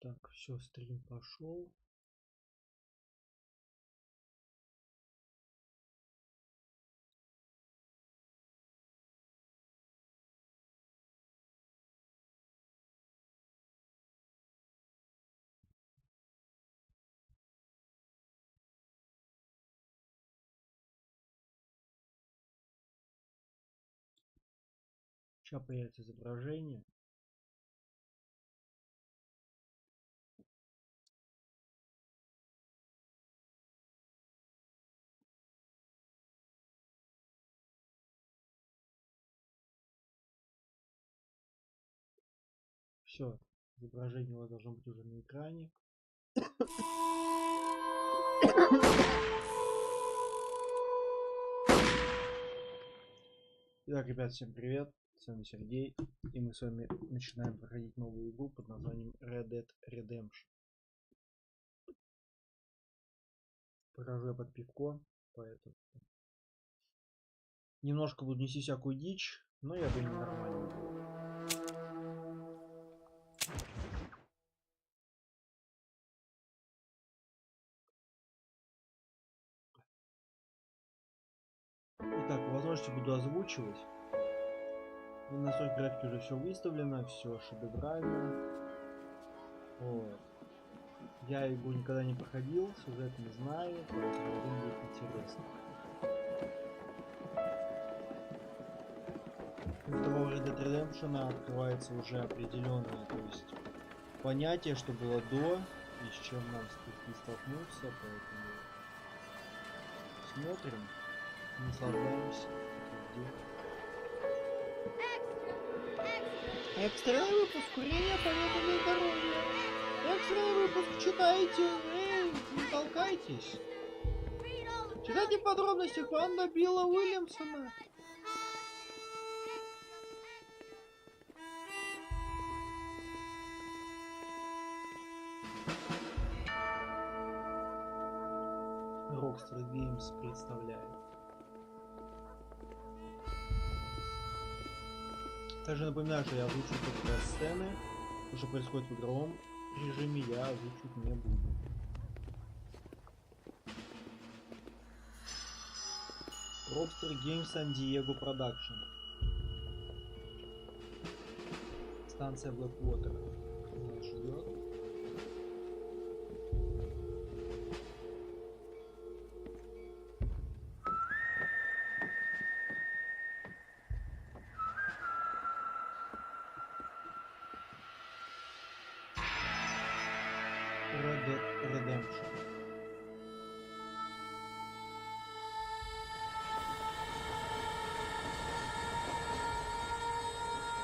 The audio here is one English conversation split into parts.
Так, все, стрим пошел. Сейчас появится изображение. Все, изображение у вас должно быть уже на экране. Итак, ребят, всем привет, с вами Сергей, и мы с вами начинаем проходить новую игру под названием Red Dead Redemption. Прохожу я под пивко, поэтому немножко буду нести всякую дичь, но я думаю, нормально будет. Итак, по возможности буду озвучивать. На настройке графики уже все выставлено, все шедеврально. Вот. Я игру никогда не проходил, сюжет не знаю, поэтому думаю, будет интересно. У второго Red Dead Redemption открывается уже определенное, то есть понятие, что было до и с чем нам столкнуться, поэтому смотрим, наслаждаемся. Экстренный выпуск, курение полезно для здоровья. Экстренный выпуск, читайте, не толкайтесь. Читайте подробности фонда Билла Уильямсона. Rockstar Games представляет. Также напоминаю, что я озвучу только сцены, то, что происходит в игровом режиме, я озвучивать не буду. Rockstar Games San Diego Production. Станция Blackwater нас ждет. Red Dead Redemption.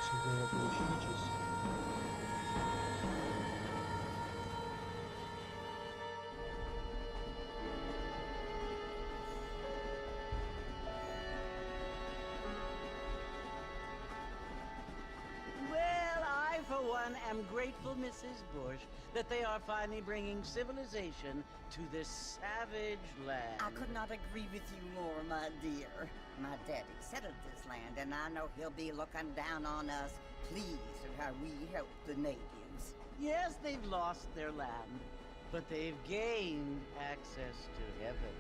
Сюда получитесь. I'm grateful, Mrs. Bush, that they are finally bringing civilization to this savage land. I could not agree with you more, my dear. My daddy settled this land, and I know he'll be looking down on us, pleased at how we help the natives. Yes, they've lost their land, but they've gained access to heaven.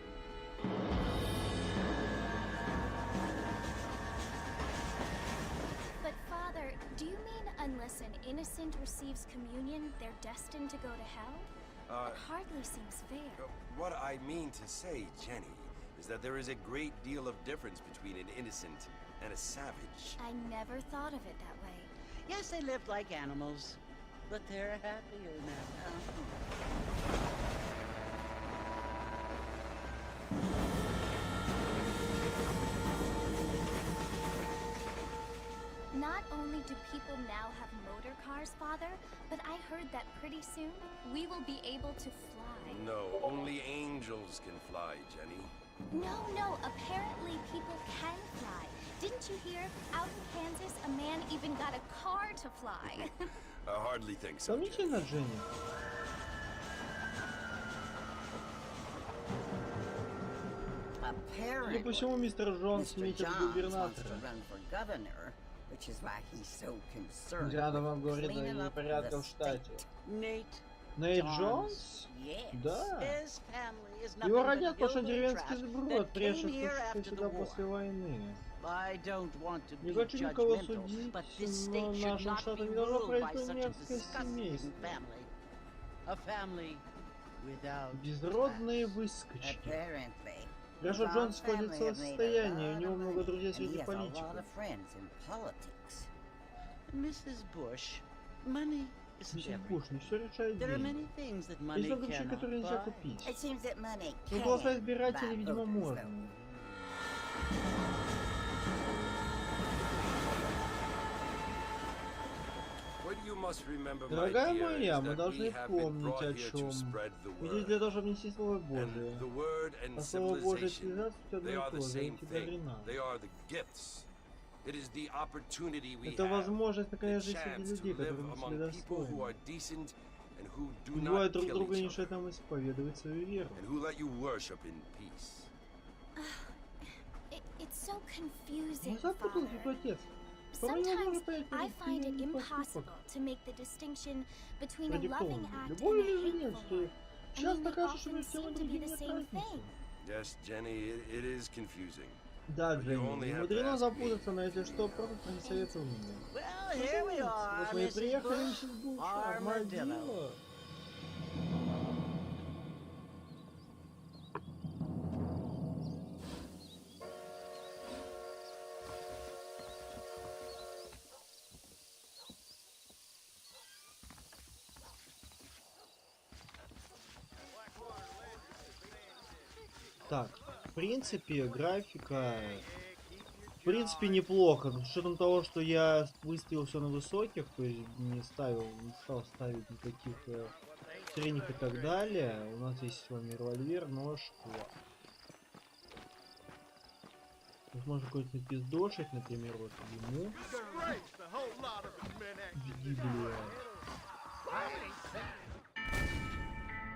But Father, do you mean unless an innocent receives communion, they're destined to go to hell? It hardly seems fair. What I mean to say, Jenny, is that there is a great deal of difference between an innocent and a savage. I never thought of it that way. Yes, they lived like animals, but they're happier now. Not only do people now have motor cars, Father, but I heard that pretty soon we will be able to fly. No, only angels can fly, Jenny. No, apparently people can fly. Didn't you hear? Out in Kansas, a man even got a car to fly. I hardly think so, Jenny. Сомнительно, Дженни. Судя по всему, мистер Джонс метит губернатора. Надо вам говорить о непорядке в штате. Nate, Нейт Джонс? Yes. Да. His family is Его nothing родят but потому guilty деревенский trash сброд, that came приехавший here after the сюда war. после войны. I don't want to Не be хочу никого judgmental, судить, but this но state should нашим not штатом be не должно ruled by править such a мерзкое disgusting семейство. family. A family without Безродные class. выскочки. Apparently. Даже John's Джонс входит в family have made a состояние, у lot него of много money, друзей and he среди has a lot политиков. of friends in politics. Mrs. Bush, money is Миссис everything. Буш, не все решает There are деньги. many things that Есть money много вещей, cannot которые нельзя buy. купить. It seems that money Но can голоса buy избирателей, видимо, voters, можно. though. Дорогая моя, мы должны помнить о чем. Мы здесь для того, чтобы нести Слово Божие. А Слово Божие и цивилизация одно и то же, эти дарена. Это возможность наконец жить среди людей, которые мысли достойны. Убивают друг друга и не мешают нам исповедовать свою веру. It's so confusing, Ну запутался Father. отец. Порой невозможно Sometimes понять, I find it какой impossible поступок to make the distinction between a loving продиктован. act and Любовь или a же нет, hateful что one. I часто mean, they кажется, что often между тем и seem to be другим the нет same разницы. thing. Yes, Jenny, it is confusing. Да, You Дженни, only не have to мудрено ask запутаться, но если что, просто не советую мне. Well, here we are, Вот мы и Mrs. приехали, Bush. миссис Буш, Armadillo. армадилlo. Так, в принципе, графика, в принципе, неплохо. С учетом того, что я выставил все на высоких, то есть не стал ставить никаких средних и так далее. У нас есть с вами револьвер, нож, класс. Тут можно какой-то напиздошить, например, вот ему. Бля.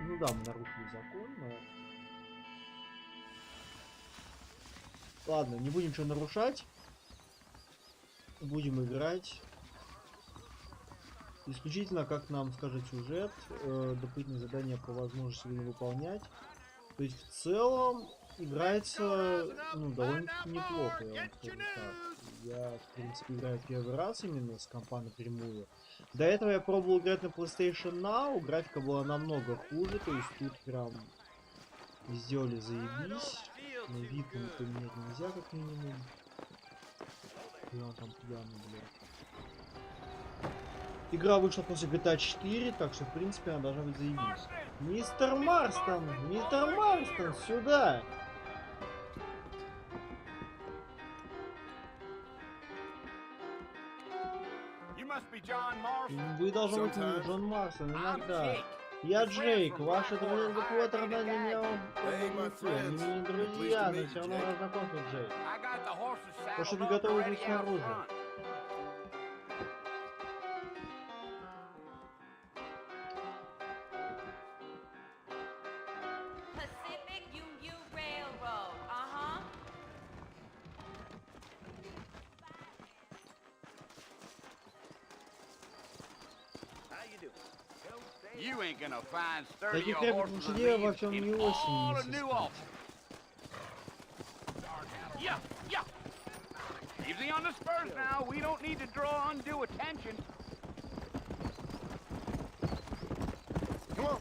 Ну да, мы нарушили закон, но... Ладно, не будем ничего нарушать. Будем играть. Исключительно, как нам скажет сюжет, дополнительные задания по возможности не выполнять. То есть в целом играется, ну, довольно-таки неплохо, я вам скажу так. Я, в принципе, играю первый раз именно с компа напрямую. До этого я пробовал играть на PlayStation Now, графика была намного хуже, то есть тут прям сделали заебись. Но вид поменять нельзя, как минимум. И он там пьяный, блядь. Игра вышла после GTA 4, так что, в принципе, она должна быть заебись. Мистер Марстон! Мистер Марстон, сюда! Вы должны быть Джон Марстон, иногда. Я Джейк, ваши друзья до какого-то рода для меня не друзья, но все равно знакомство, Джейк. Прошу быть готовы быть снаружи. You ain't gonna find Таких sturdier крепких horses лошадей than во these всем in не all the осень. new office. Yeah, yeah. Easy on the spurs now. We don't need to draw undue attention. Come on.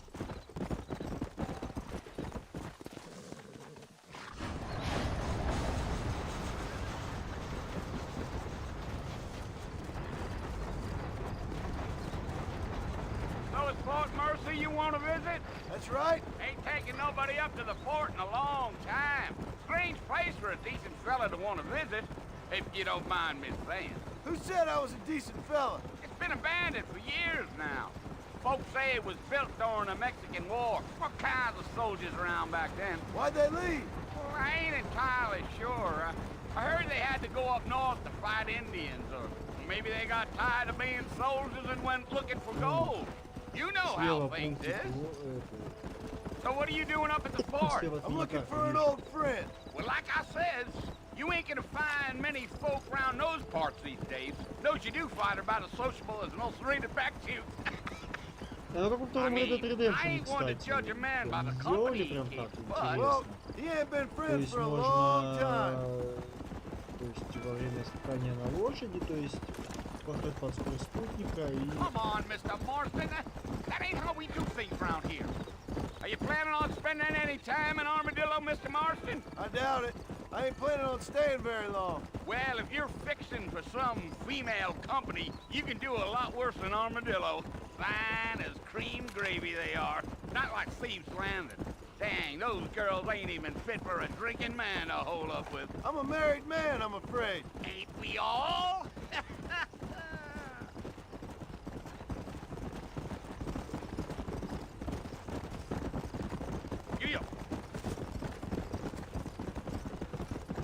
So it's Fort Mercy you want to visit? That's right. Ain't taking nobody up to the fort in a long time. Strange place for a decent fella to want to visit, if you don't mind me saying. Who said I was a decent fella? It's been abandoned for years now. Folks say it was built during the Mexican War. What kinds of soldiers around back then? Why'd they leave? Well, I ain't entirely sure. I heard they had to go up north to fight Indians, or maybe they got tired of being soldiers and went looking for gold. You know how things is. So what are you doing up at the fort? I'm looking for an old friend. Well, like I said, you ain't gonna find many folk around those parts these days. Those you do find are about as sociable as an ulcerated back tooth. А как во втором Red Dead Redemption, кстати, сделали прям так Well, интересно. he ain't been То friends есть for a long можно, time. то есть во время скакания на лошади, то есть поставить под скорость спутника и... Come on, Mr. Marston. That ain't how we do things around here. Are you planning on spending any time in Armadillo, Mr. Marston? I doubt it. I ain't planning on staying very long. Well, if you're fixing for some female company, you can do a lot worse than Armadillo. Fine as cream gravy they are. Not like Thieves Landing. Dang, those girls ain't even fit for a drinking man to hold up with. I'm a married man, I'm afraid. Ain't we all?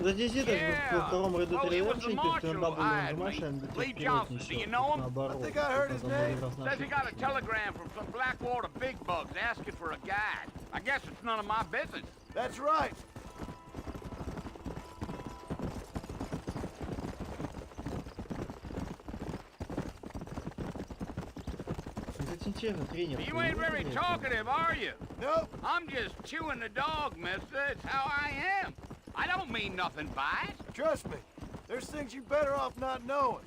Кстати, здесь во втором Red Dead Redemption, то есть он бабу не машин, вперед несет, наоборот. Says he got a telegram from some Blackwater big bugs asking for a guide. I guess it's none of my business. That's right. Кстати, интересно, тренер. You ain't very talkative, are you? Nope. I'm just chewing the dog, mister. It's how I am. I don't mean nothing by it. Trust me. There's things you better off not knowing.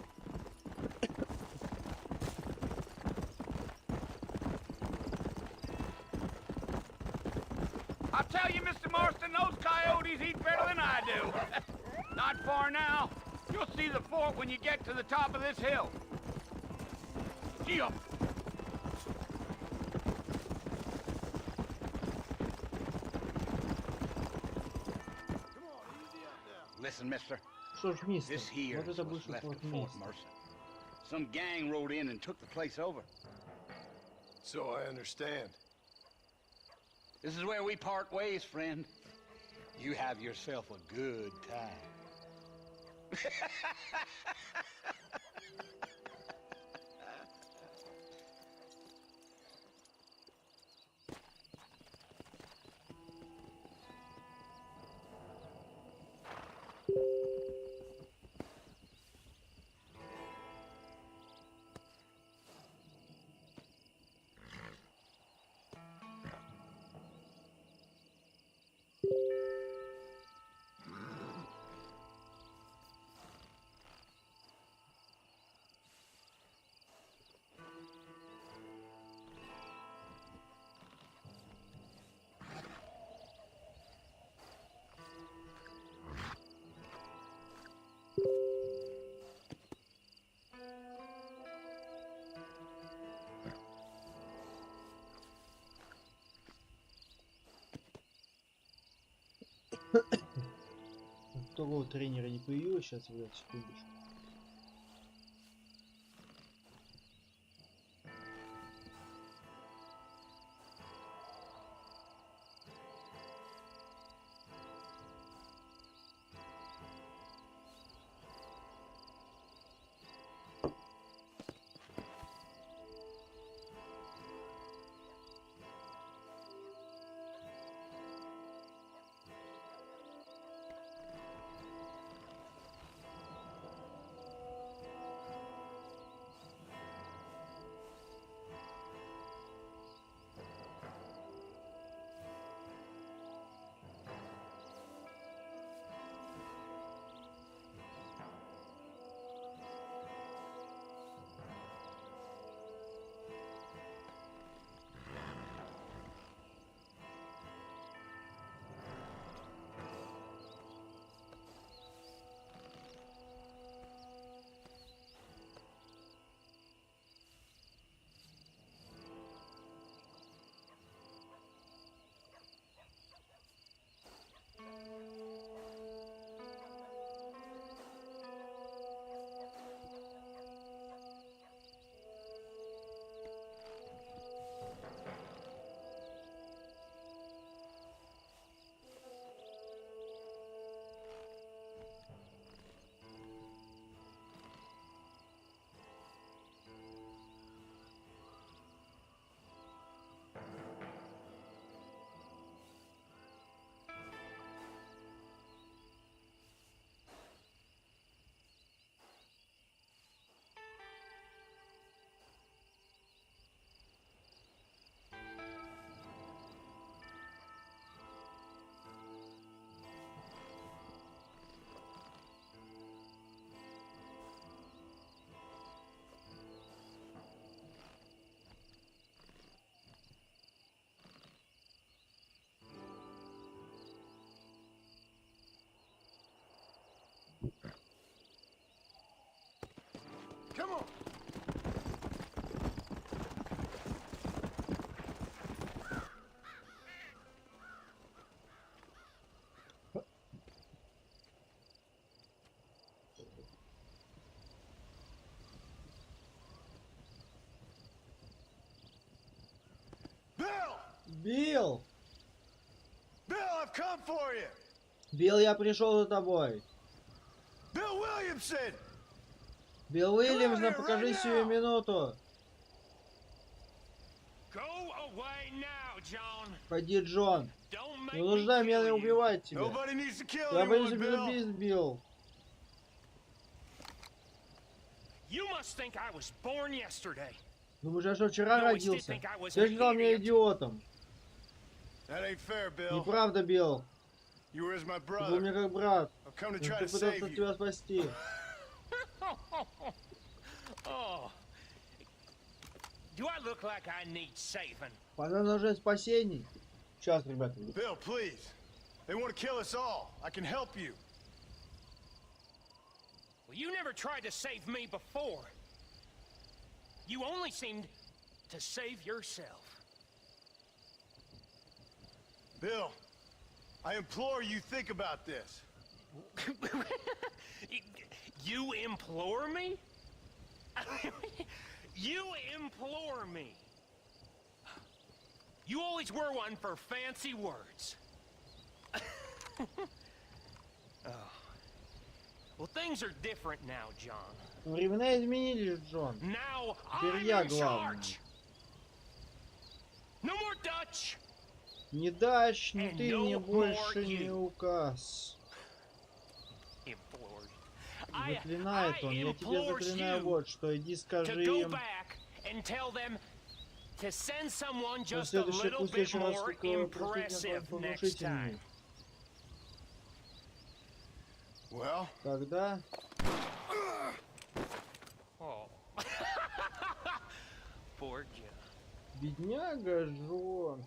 I'll tell you, Mr. Marston, those coyotes eat better than I do. Not far now. You'll see the fort when you get to the top of this hill. Gee up. Listen, mister. Что ж, мистер, This here вот is это what's бывший left форт of Fort Мистер. Mercer. Some gang rode in and took the place over. So I understand. This is where we part ways, friend. You have yourself a good time. Второго тренера не появилось, сейчас, ребят, секундочку. Come on. Билл! Bill, I've come for you. Билл, я пришел за тобой. Bill Williamson. Билл Уильямсон, покажи сию минуту. Пойди, Джон. Не нуждай меня, не убивать тебя. Я боюсь убить, Билл. Думаешь, я что, вчера родился? Ты считал меня идиотом. Неправда, Билл. Ты был мне как брат. Я пытался тебя спасти. Пора нужен спасений. Сейчас, ребята. Bill, please. They want to kill us all. I can help you. Well, you never tried to save me before. You only seemed to save yourself. Bill, I implore you think about this. You implore me? You implore me. You always were one for fancy words. Oh. Well, things are different now, John. Времена изменились, Джон. Now Теперь я главный. No more Dutch. Ни Дач, ни ты, ни больше, ни указ. Заклинает он, я тебе заклинаю вот что, иди скажи им. На следующий курс еще раз внушительный. Когда? Бедняга Джон.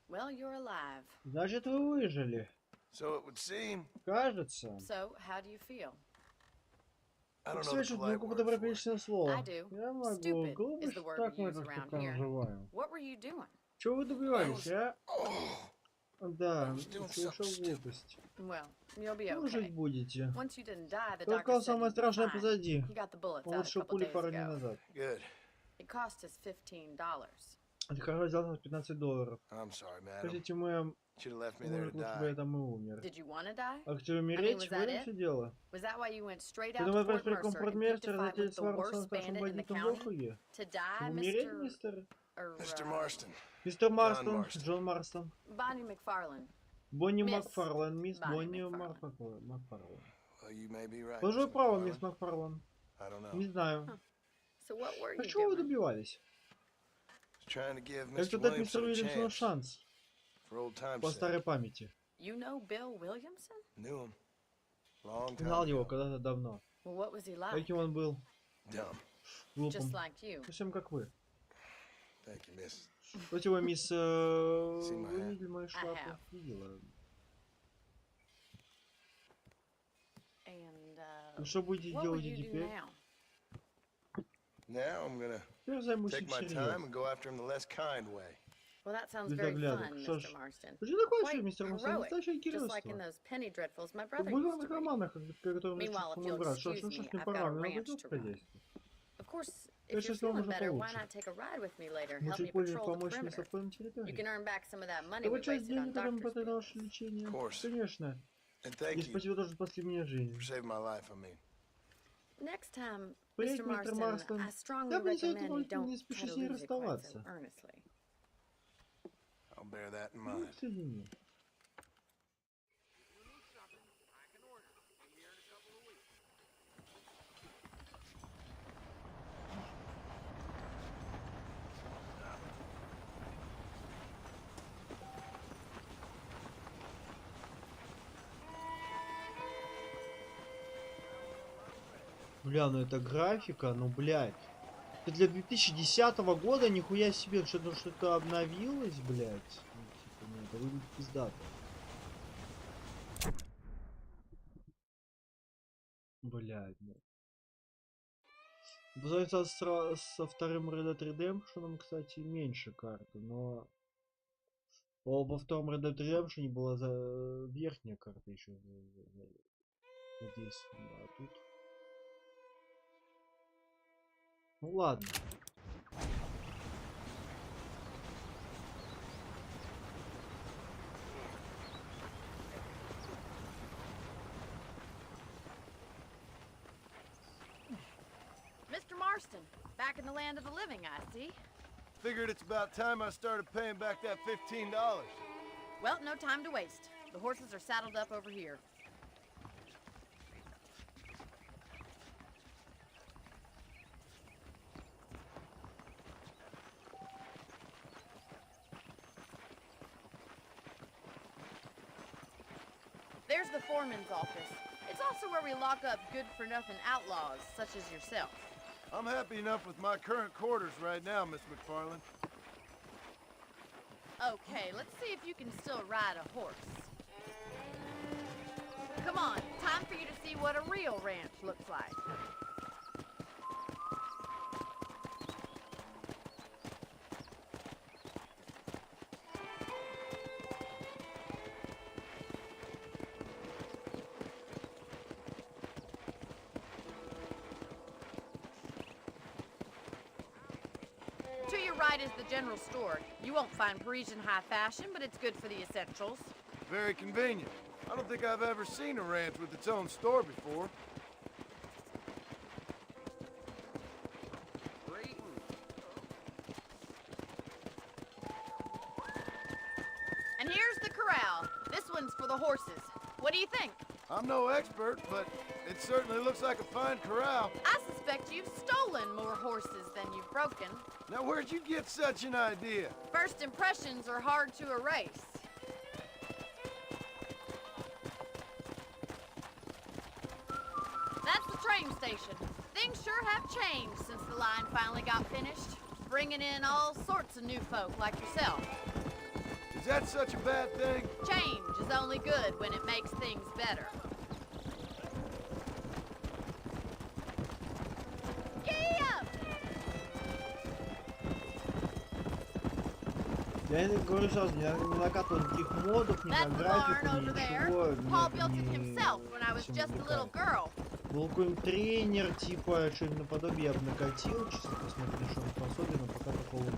Well, you're alive. Значит, вы выжили. So it would seem. Кажется. So, how do you feel? Слышишь, могу подобрать приличное слово. Я могу. Глупо, что так мы это проживаем. Чего вы добивались, а? Да, слышал глупость. Ну, жить будете. Только самое страшное позади. Получил пули пару дней назад. Это хорошо взял $15. Скажите, мэм, может, лучше бы я там и умер. А хотел умереть? В этом все дело. Ты думаешь, про компродмерстер, затеять свару с старшим бандитом в округе? Чтобы умереть, мистер? Мистер Марстон, Джон Марстон. Бонни Макфарлен, мисс Бонни Макфарлен. Тоже право, мисс Макфарлен. Не знаю. А чего вы добивались? Я хочу дать мистеру Уильямсону шанс. По старой памяти. Знал его когда-то давно. Каким он был? Глупым. Совсем как вы. Спасибо, мисс... Вы видели мою шляпу? Видела. Ну что будете делать теперь? Теперь займусь всерьез. Well, that sounds без very оглядок. fun, Что Mr. ж, Marston. почему такое Quite все, мистер Марстон? heroic, Настоящее just like in геройство. those penny dreadfuls my В brother used to бульварных read. романах, которые Meanwhile, if мой you'll брат. Что ж, excuse ну что ж, me, мне I've got пора, a мне надо ranch идти to по run. хозяйству. Of course, if Конечно, you're если вам feeling уже better, why получше. not take a ride with me later? Help Может, me позже patrol the помочь мне с perimeter. обходом You территории? can earn back some of that money Чтобы we часть wasted on денег, которые мы doctor's потратили на ваше bills. лечение. course. Конечно. And И thank you спасибо тоже, что спасли мне жизнь. for saving my life, I mean. Next time, Впредь, Mr. мистер Marston, Марстон, I strongly я бы не recommend you советовал don't не try спеши to с ней lose it quite so расставаться. earnestly. I'll bear that in Ну, mind. к сведению. Бля, ну это графика, ну блядь. Это для 2010 года нихуя себе, что-то обновилось, блядь. Ну, типа, ну, это выглядит пиздато. Блядь, да. Со вторым Red Dead Redemption, кстати, меньше карты, но во втором Red Dead Redemption была верхняя карта еще задействована, а тут... Ну ладно. Mr. Marston, back in the land of the living, I see. Figured it's about time I started paying back that $15. Well, no time to waste. The horses are saddled up over here. There's the foreman's office. It's also where we lock up good-for-nothing outlaws, such as yourself. I'm happy enough with my current quarters right now, Miss McFarland. Okay, let's see if you can still ride a horse. Come on, time for you to see what a real ranch looks like. To your right is the general store. You won't find Parisian high fashion, but it's good for the essentials. Very convenient. I don't think I've ever seen a ranch with its own store before. And here's the corral. This one's for the horses. What do you think? I'm no expert, but it certainly looks like a fine corral. I suspect you've stolen more horses than you've broken. Now, where'd you get such an idea? First impressions are hard to erase. That's the train station. Things sure have changed since the line finally got finished, bringing in all sorts of new folk like yourself. Is that such a bad thing? Change is only good when it makes things better. Я не говорю сразу, не накатывал никаких модов, ни на графику, ничего. Был какой-нибудь тренер, типа, что-нибудь наподобие я бы накатил, честно посмотрел, что он способен, но пока такого нет.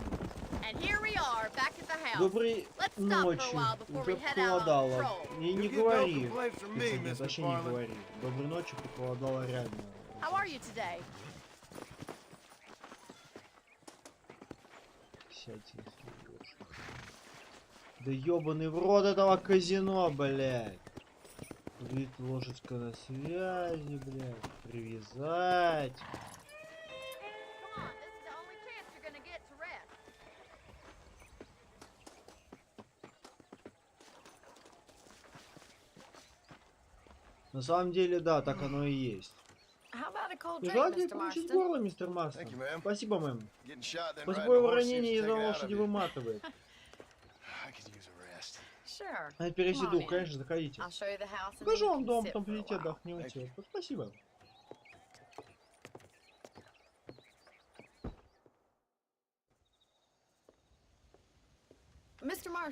Доброй ночи, уже похолодало. И не говори, точнее не говори. Доброй ночи, похолодало реально. Сядьте. Да ёбаный в рот этого казино, блядь. Вид ложечка на связи, блядь. Привязать. На самом деле, да, так оно и есть. Не желаете получить горло, мистер Марстон? Спасибо, мэм. После боевого ранения езда лошади выматывает. А пересиду, конечно, заходите. Покажу вам дом, потом придите, отдохнете. Спасибо.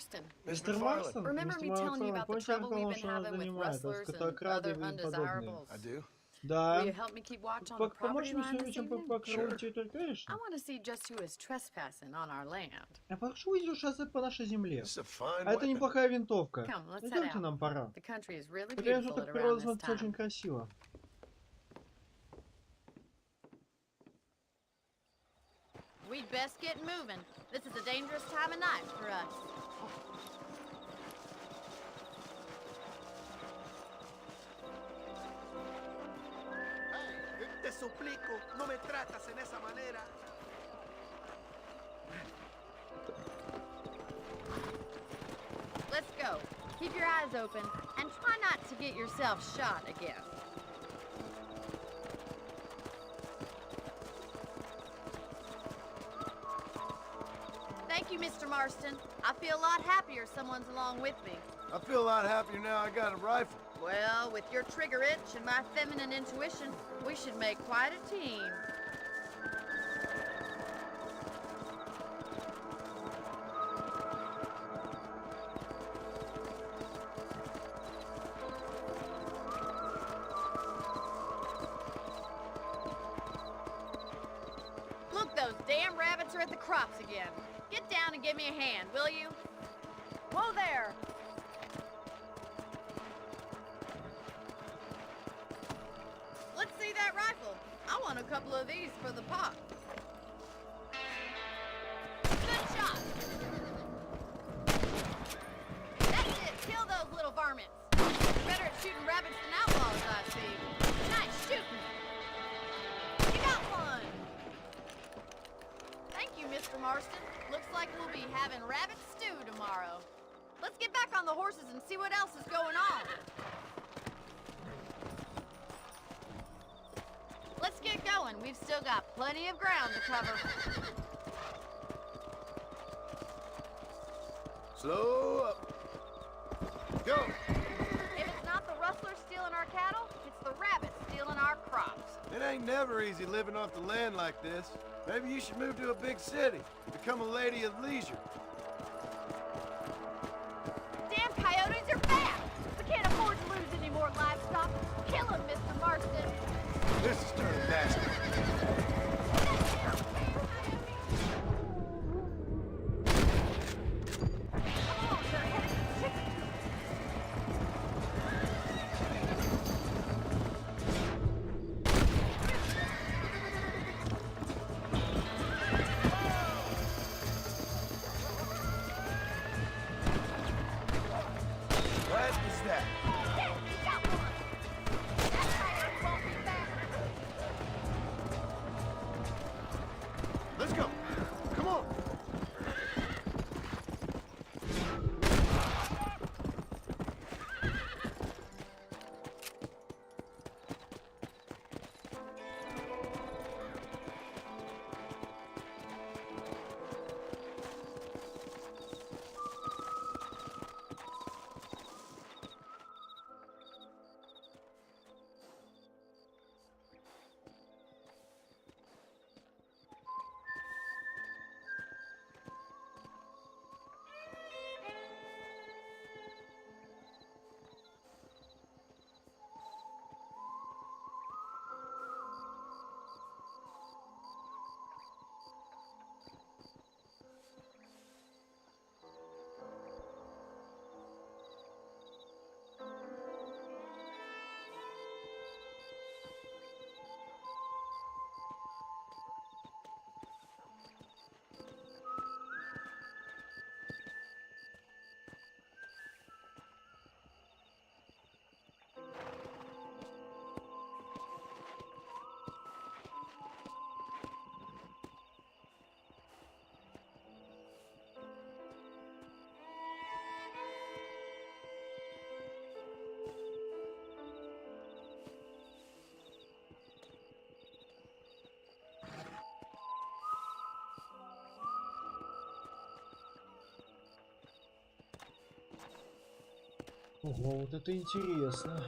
Marston. Мистер Марстон? Remember me telling you about the trouble we've been having with rustlers and other undesirables? I do. Да. Will you help me keep watch on the property line this evening? I want to see just who is trespassing on our land. Я прошу шоссе по нашей земле. This is a fine А это weapon. неплохая винтовка. Come, let's head Идемте, out. нам пора. The country is really Конечно, beautiful так at природа around this смотрится очень time. красиво. We'd best get moving. This is a dangerous time of night for us. Te suplico, no me tratas en esa manera. Let's go. Keep your eyes open and try not to get yourself shot again. Thank you, Mr. Marston. I feel a lot happier someone's along with me. I feel a lot happier now I got a rifle. Well, with your trigger itch and my feminine intuition, we should make quite a team. Look, those damn rabbits are at the crops again. Get down and give me a hand, will you? Whoa there! Let's see that rifle. I want a couple of these for the pot. Good shot! That's it! Kill those little varmints! You're better at shooting rabbits than outlaws, I see. Nice shooting! You got one! Thank you, Mr. Marston. Looks like we'll be having rabbit stew tomorrow. Let's get back on the horses and see what else is going on. Let's get going. We've still got plenty of ground to cover. Slow up. Go. If it's not the rustlers stealing our cattle, it's the rabbits stealing our crops. It ain't never easy living off the land like this. Maybe you should move to a big city. Become a lady of leisure. Damn coyotes are bad! We can't afford to lose any more livestock. Kill them, Mr. Marston. This is turning nasty. What is that? Let's go. Come on. Ого, вот это интересно.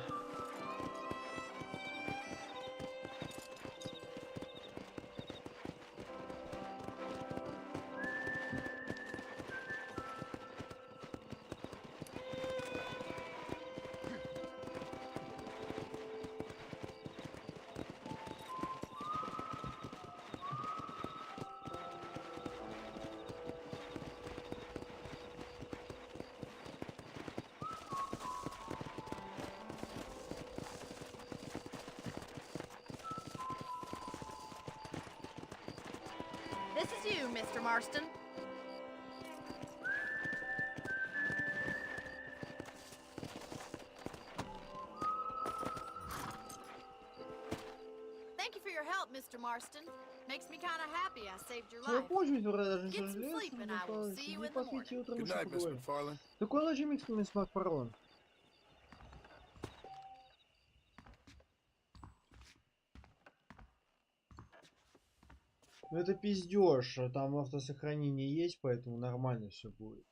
This is you, Mr. Marston. Thank you for your help, Mr. Marston. Makes me kind of happy I saved your life. Get some sleep and I will see you in the morning. Good night, Miss McFarlane. Такой ночи, мисс Макфарлан. Ну это пиздеж, там автосохранение есть, поэтому нормально все будет.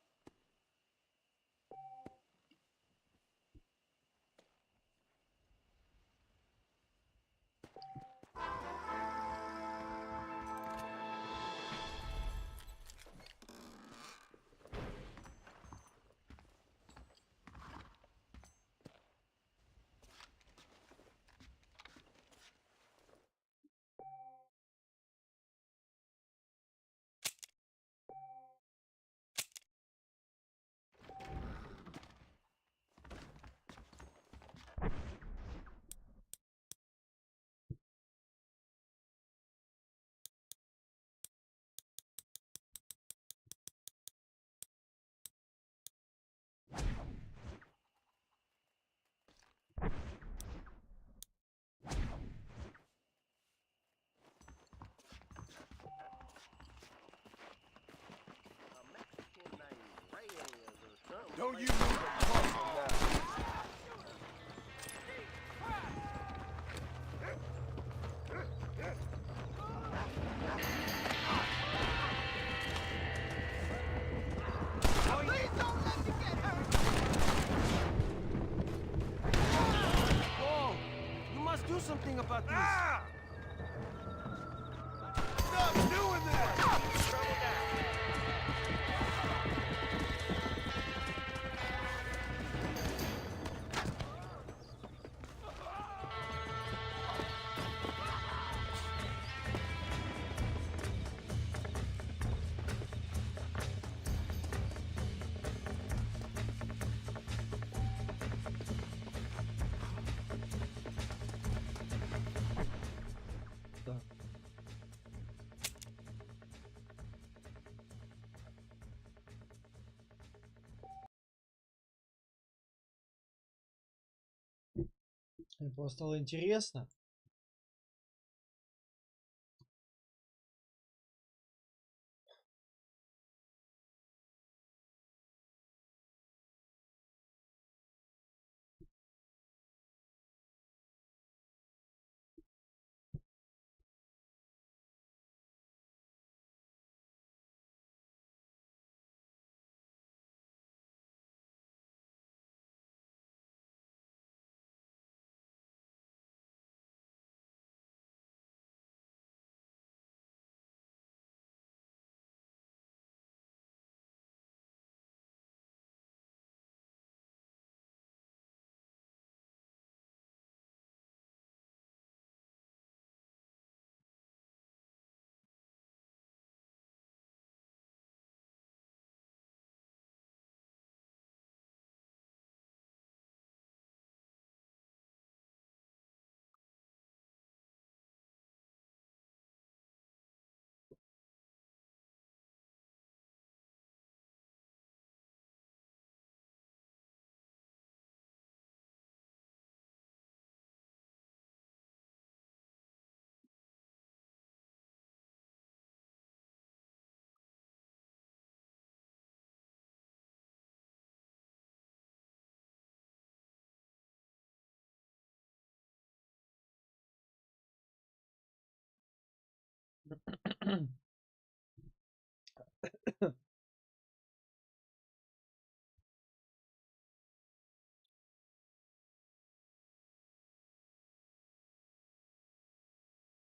Don't you move a muscle now. Please don't let me get hurt! Whoa! You must do something about this! Ah! Stop doing that! Trouble down. Так. Мне просто стало интересно.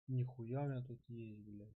Нихуя у меня тут есть, блядь.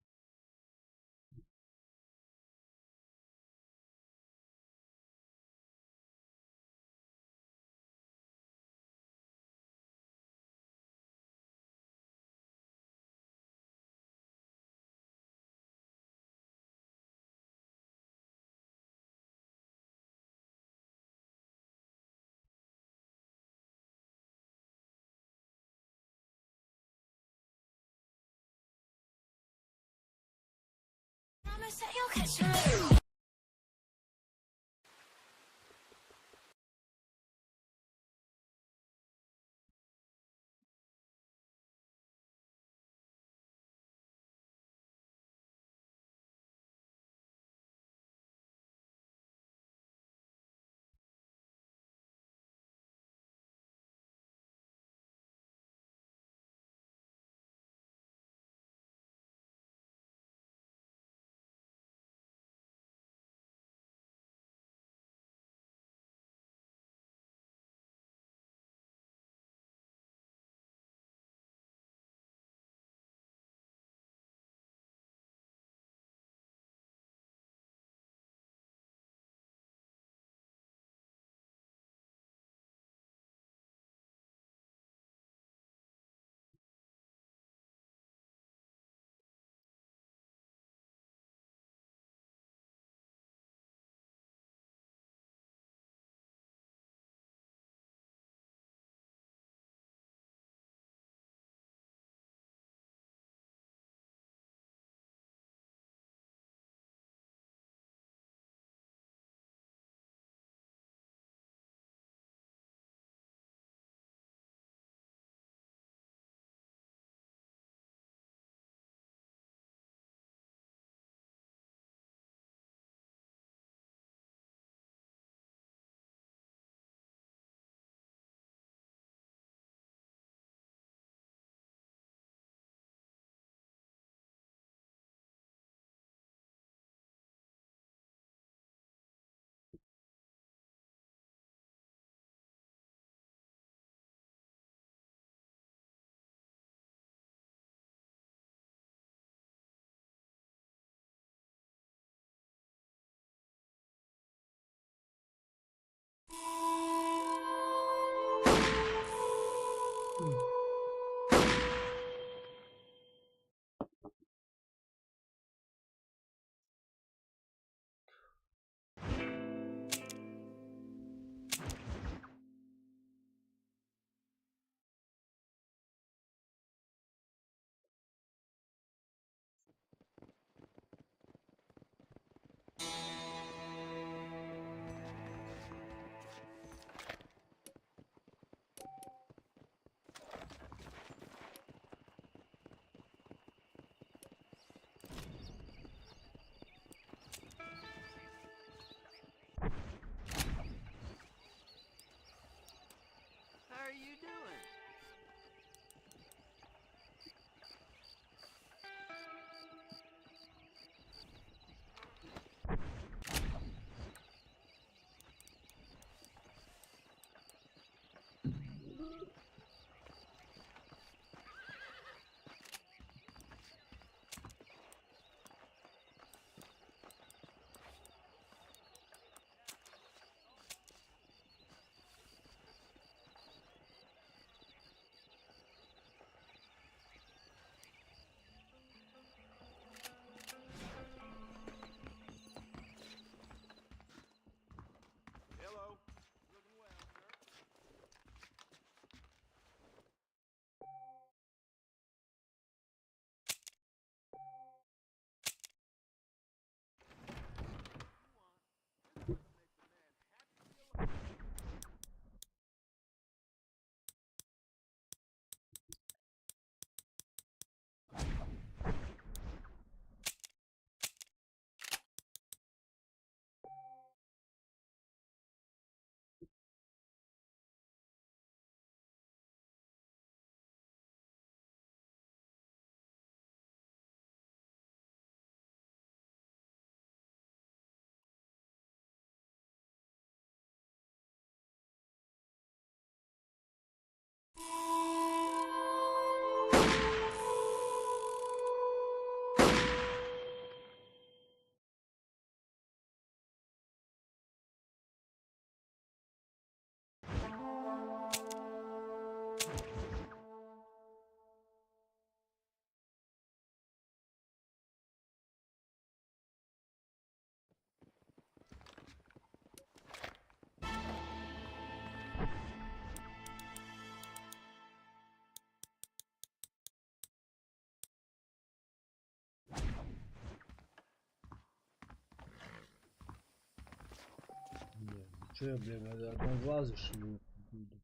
Че я, блин, одноглазый шлю буду.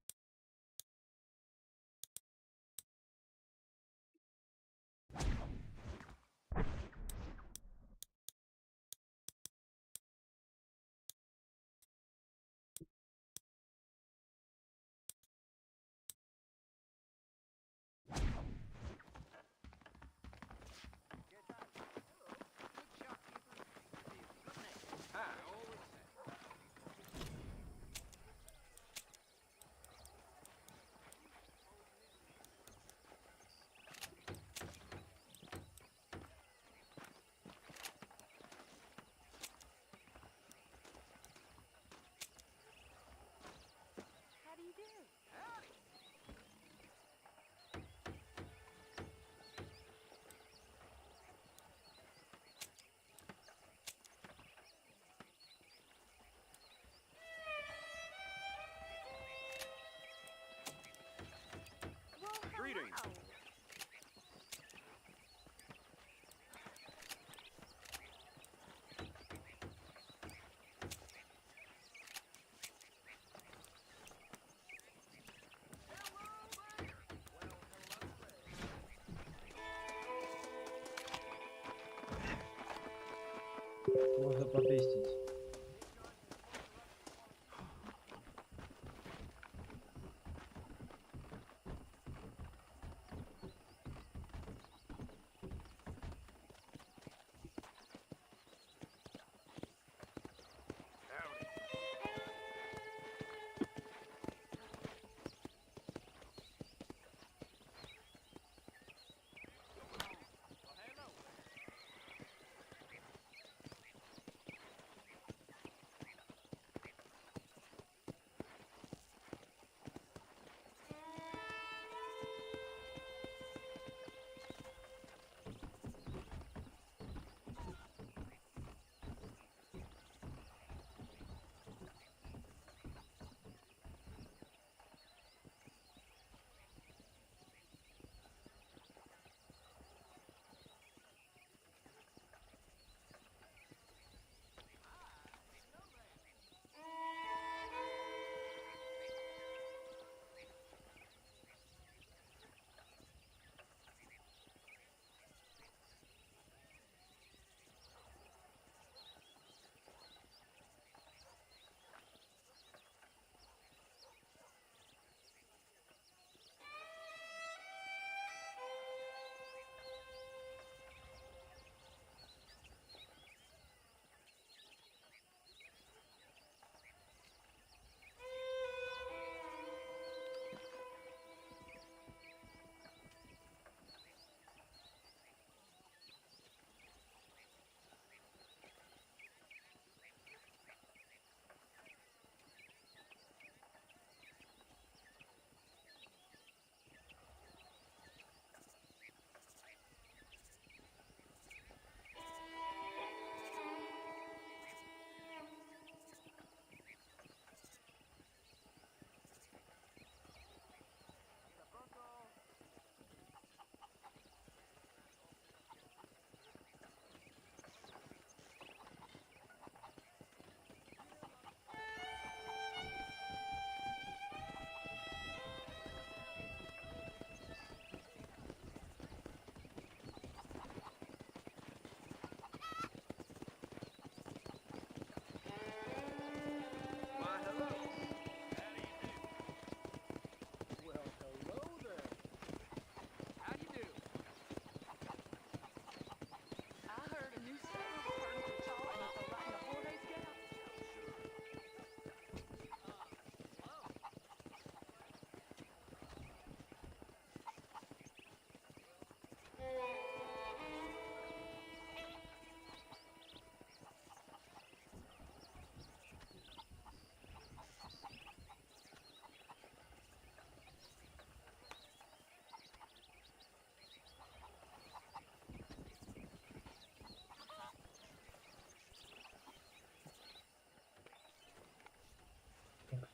Greetings. Можно потестить.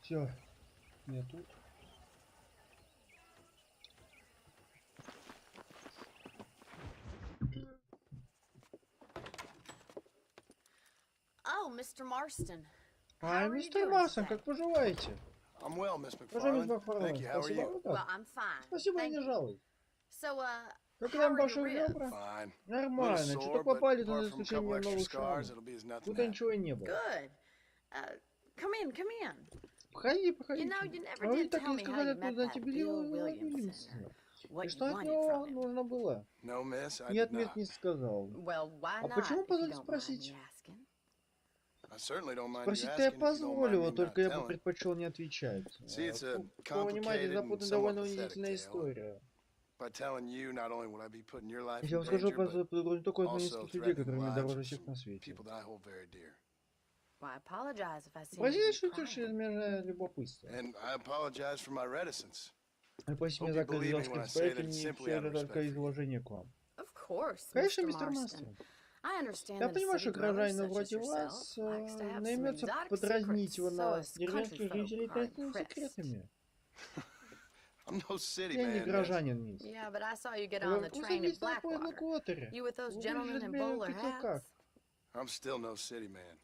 Все, я тут. Oh, Mr. Marston. А, мистер Марсон, как поживаете? I'm well, Miss Пожалуйста, McFarlane. Макфарлейн. Thank you. How are Спасибо, you? вы Well, как? I'm fine. Спасибо, я Thank не you. жалуюсь. So, Как how там are ваши your ribs? ребра? Fine. Нормально, Little что-то sore, but попали apart на from a исключение couple extra новых scars, шрамов. it'll be as nothing Будто happened. ничего и не было. Good. Come in, come in. Входи, проходи. You know, you never А вы did так tell и me how сказали, you откуда met за that тебе Bill Вильямса. Williamson. И What что you от wanted него from him. нужно было? No, miss, I Нет, did нет, not. не сказал. Well, why А not, почему, if you позвольте don't mind спросить? me asking? I certainly don't mind you Спросить-то я asking if you don't mind позволил, me вот только not я бы telling. предпочел не отвечать. See, it's a Понимаете, complicated запутанная, and довольно somewhat pathetic унизительная tale. история. By telling you, not only will I be putting your life Я in вам скажу, danger, but не только одной из also тех людей, threatening которые мне lives дороже of всех на some свете. people that I hold very dear. Well, I apologize if I seem to Простите, be что prying. чрезмерное любопытство. And I apologize for my reticence. И простите Hope меня you за believe me when I кандидатские say that проекты, it's не simply все out of это respect только из for you. уважения к вам. Of course, Конечно, Mr. мистер Marston. Мастер. I understand Я that a понимаю, city что dweller гражданин such as вроде yourself вас likes to have some наймется exotic подразнить secrets его so на us деревенских country folk жителей are тайными impressed. секретами. I'm no city Я не man, miss. гражданин, мисс. Yeah, but I saw you get Вы on the train at садитесь на поезд на Blackwater. Куотере. You with those Вы gentlemen выглядите in в белых bowler котелках. hats? I'm still no city man.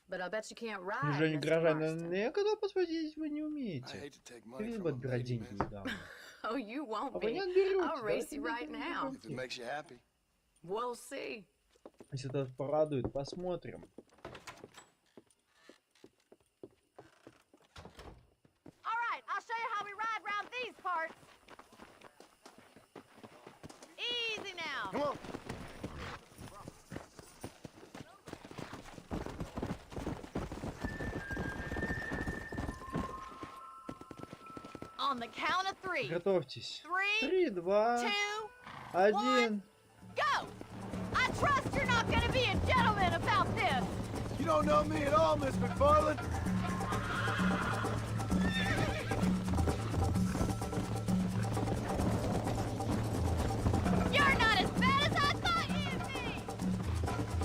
But I bet you can't ride, Неужели Mr. гражданин Marston. некогда посвятить вы не I умеете? hate to take money Хотите from бы a отбирать lady, деньги miss. из дамы? Oh, you won't А вы не be. отберете, I'll race you right давайте now. If it makes you happy. We'll see. Если это порадует, посмотрим. All right, I'll show you how we ride around these parts. Easy now. Come on. On the count of three. Готовьтесь. 3, 3, 2, 2, 1. go! I trust you're not gonna be a gentleman about this. You don't know me at all, Miss McFarlane. You're not as bad as I thought you'd be.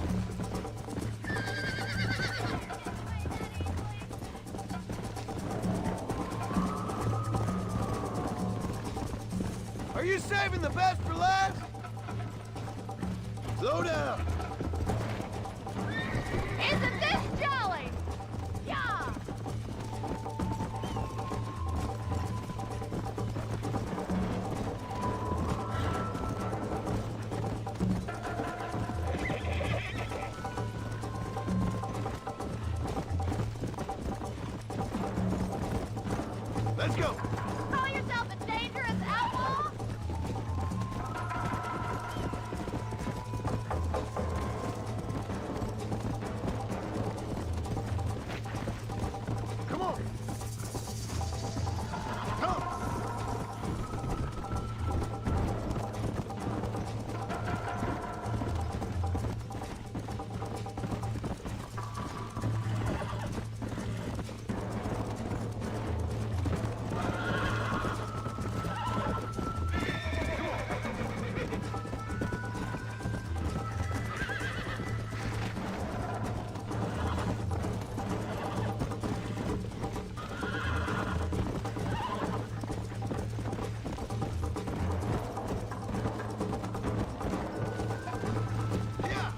Are you saving the best for last? Slow down. Isn't this jolly? Yeah. Let's go. Call yourself a dangerous outlaw? Come on. Come. Yeah.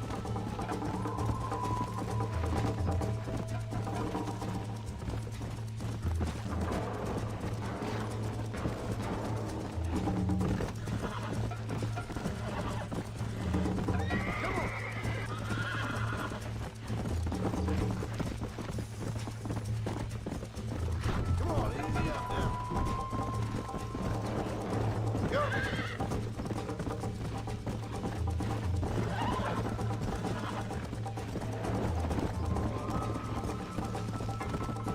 Come on. Come on, easy up now. Go.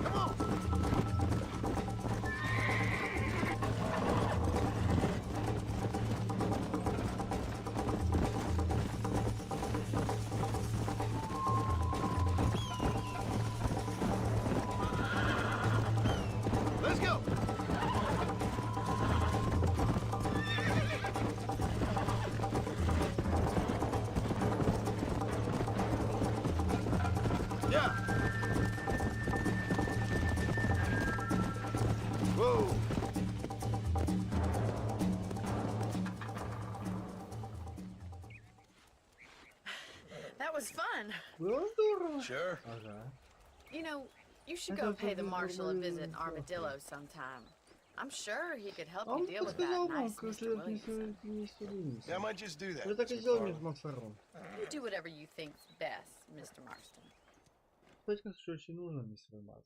Come on. Let's go. Yeah. Whoa. That was fun. Было здорово. Sure. Ага. You know, You should go pay the marshal a visit in Armadillo sometime. I'm sure he could help you deal with that nice Mr. Williamson. Yeah, I might just do that. Я так и сделал между Макфаром. You do whatever you think's best, Mr. Marston. Хоть как что очень нужно, мистер Маз.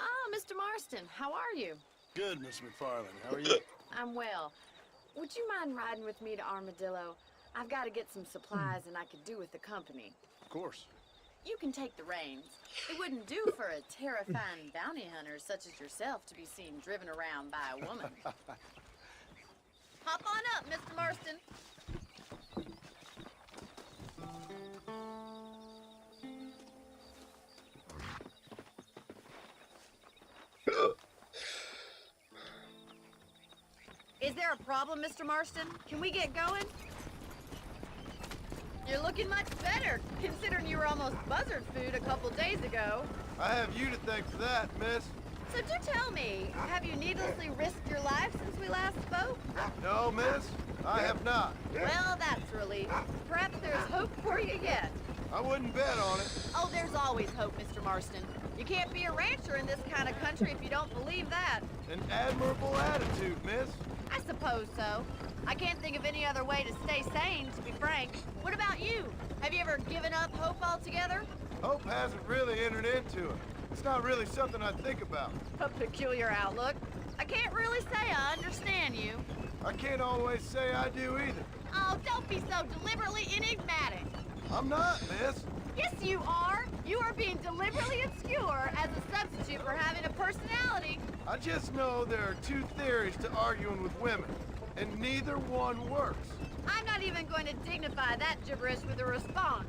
Ah, Mr. Marston, how are you? Good, Miss McFarland. How are you? I'm well. Would you mind riding with me to Armadillo? I've got to get some supplies and I could do with the company. Of course. You can take the reins. It wouldn't do for a terrifying bounty hunter such as yourself to be seen driven around by a woman. Hop on up, Mr. Marston. Is there a problem, Mr. Marston? Can we get going? You're looking much better, considering you were almost buzzard food a couple days ago. I have you to thank for that, miss. So do tell me, have you needlessly risked your life since we last spoke? No, miss, I have not. Well, that's a relief. Perhaps there's hope for you yet. I wouldn't bet on it. Oh, there's always hope, Mr. Marston. You can't be a rancher in this kind of country if you don't believe that. An admirable attitude, miss. I suppose so. I can't think of any other way to stay sane, to be frank. What about you? Have you ever given up hope altogether? Hope hasn't really entered into it. It's not really something I think about. A peculiar outlook. I can't really say I understand you. I can't always say I do either. Oh, don't be so deliberately enigmatic. I'm not, miss. Yes, you are. You are being deliberately obscure as a substitute for having a personality. I just know there are two theories to arguing with women, and neither one works. I'm not even going to dignify that gibberish with a response.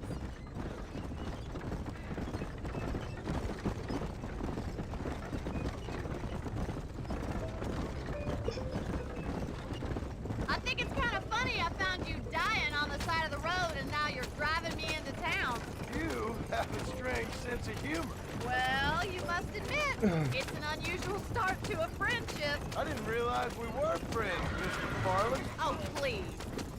I think it's kind of funny I found you dying on the side of the road and now you're driving me into town. You have a strange sense of humor. Well, you must admit, it's an unusual start to a friendship. I didn't realize we were friends, Mr. Farley. Oh, please.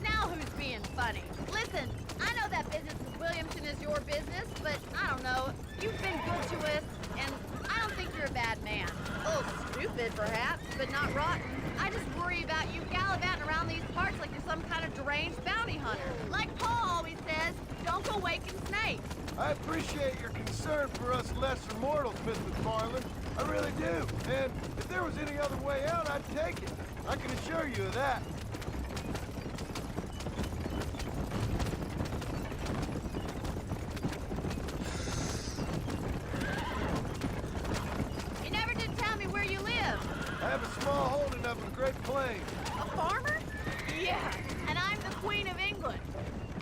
Now who's being funny? Listen, I know that business with Williamson is your business, but I don't know. You've been good to us, and I don't think you're a bad man. A little stupid, perhaps, but not rotten. I just worry about you gallivanting around these parts like you're some kind of deranged bounty hunter. Like Paul always says, don't go waking snakes. I appreciate your concern for us lesser mortals, Miss McFarland. I really do. And if there was any other way out, I'd take it. I can assure you of that. You never did tell me where you live. I have a small holding up in Great Plains. A farmer? Yeah, and I'm the Queen of England.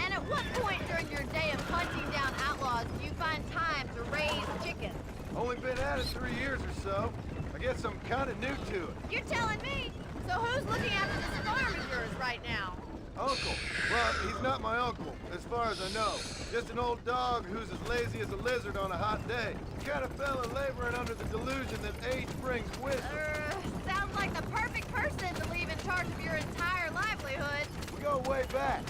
And at what point during your day of hunting down outlaws do you find time to raise chickens? Only been at it 3 years or so. I guess I'm kind of new to it. You're telling me? So who's looking after this farm of yours right now? Uncle. Well, he's not my uncle, as far as I know. Just an old dog who's as lazy as a lizard on a hot day. The kind of fella laboring under the delusion that age brings wisdom. Sounds like the perfect person to leave in charge of your entire livelihood. We go way back,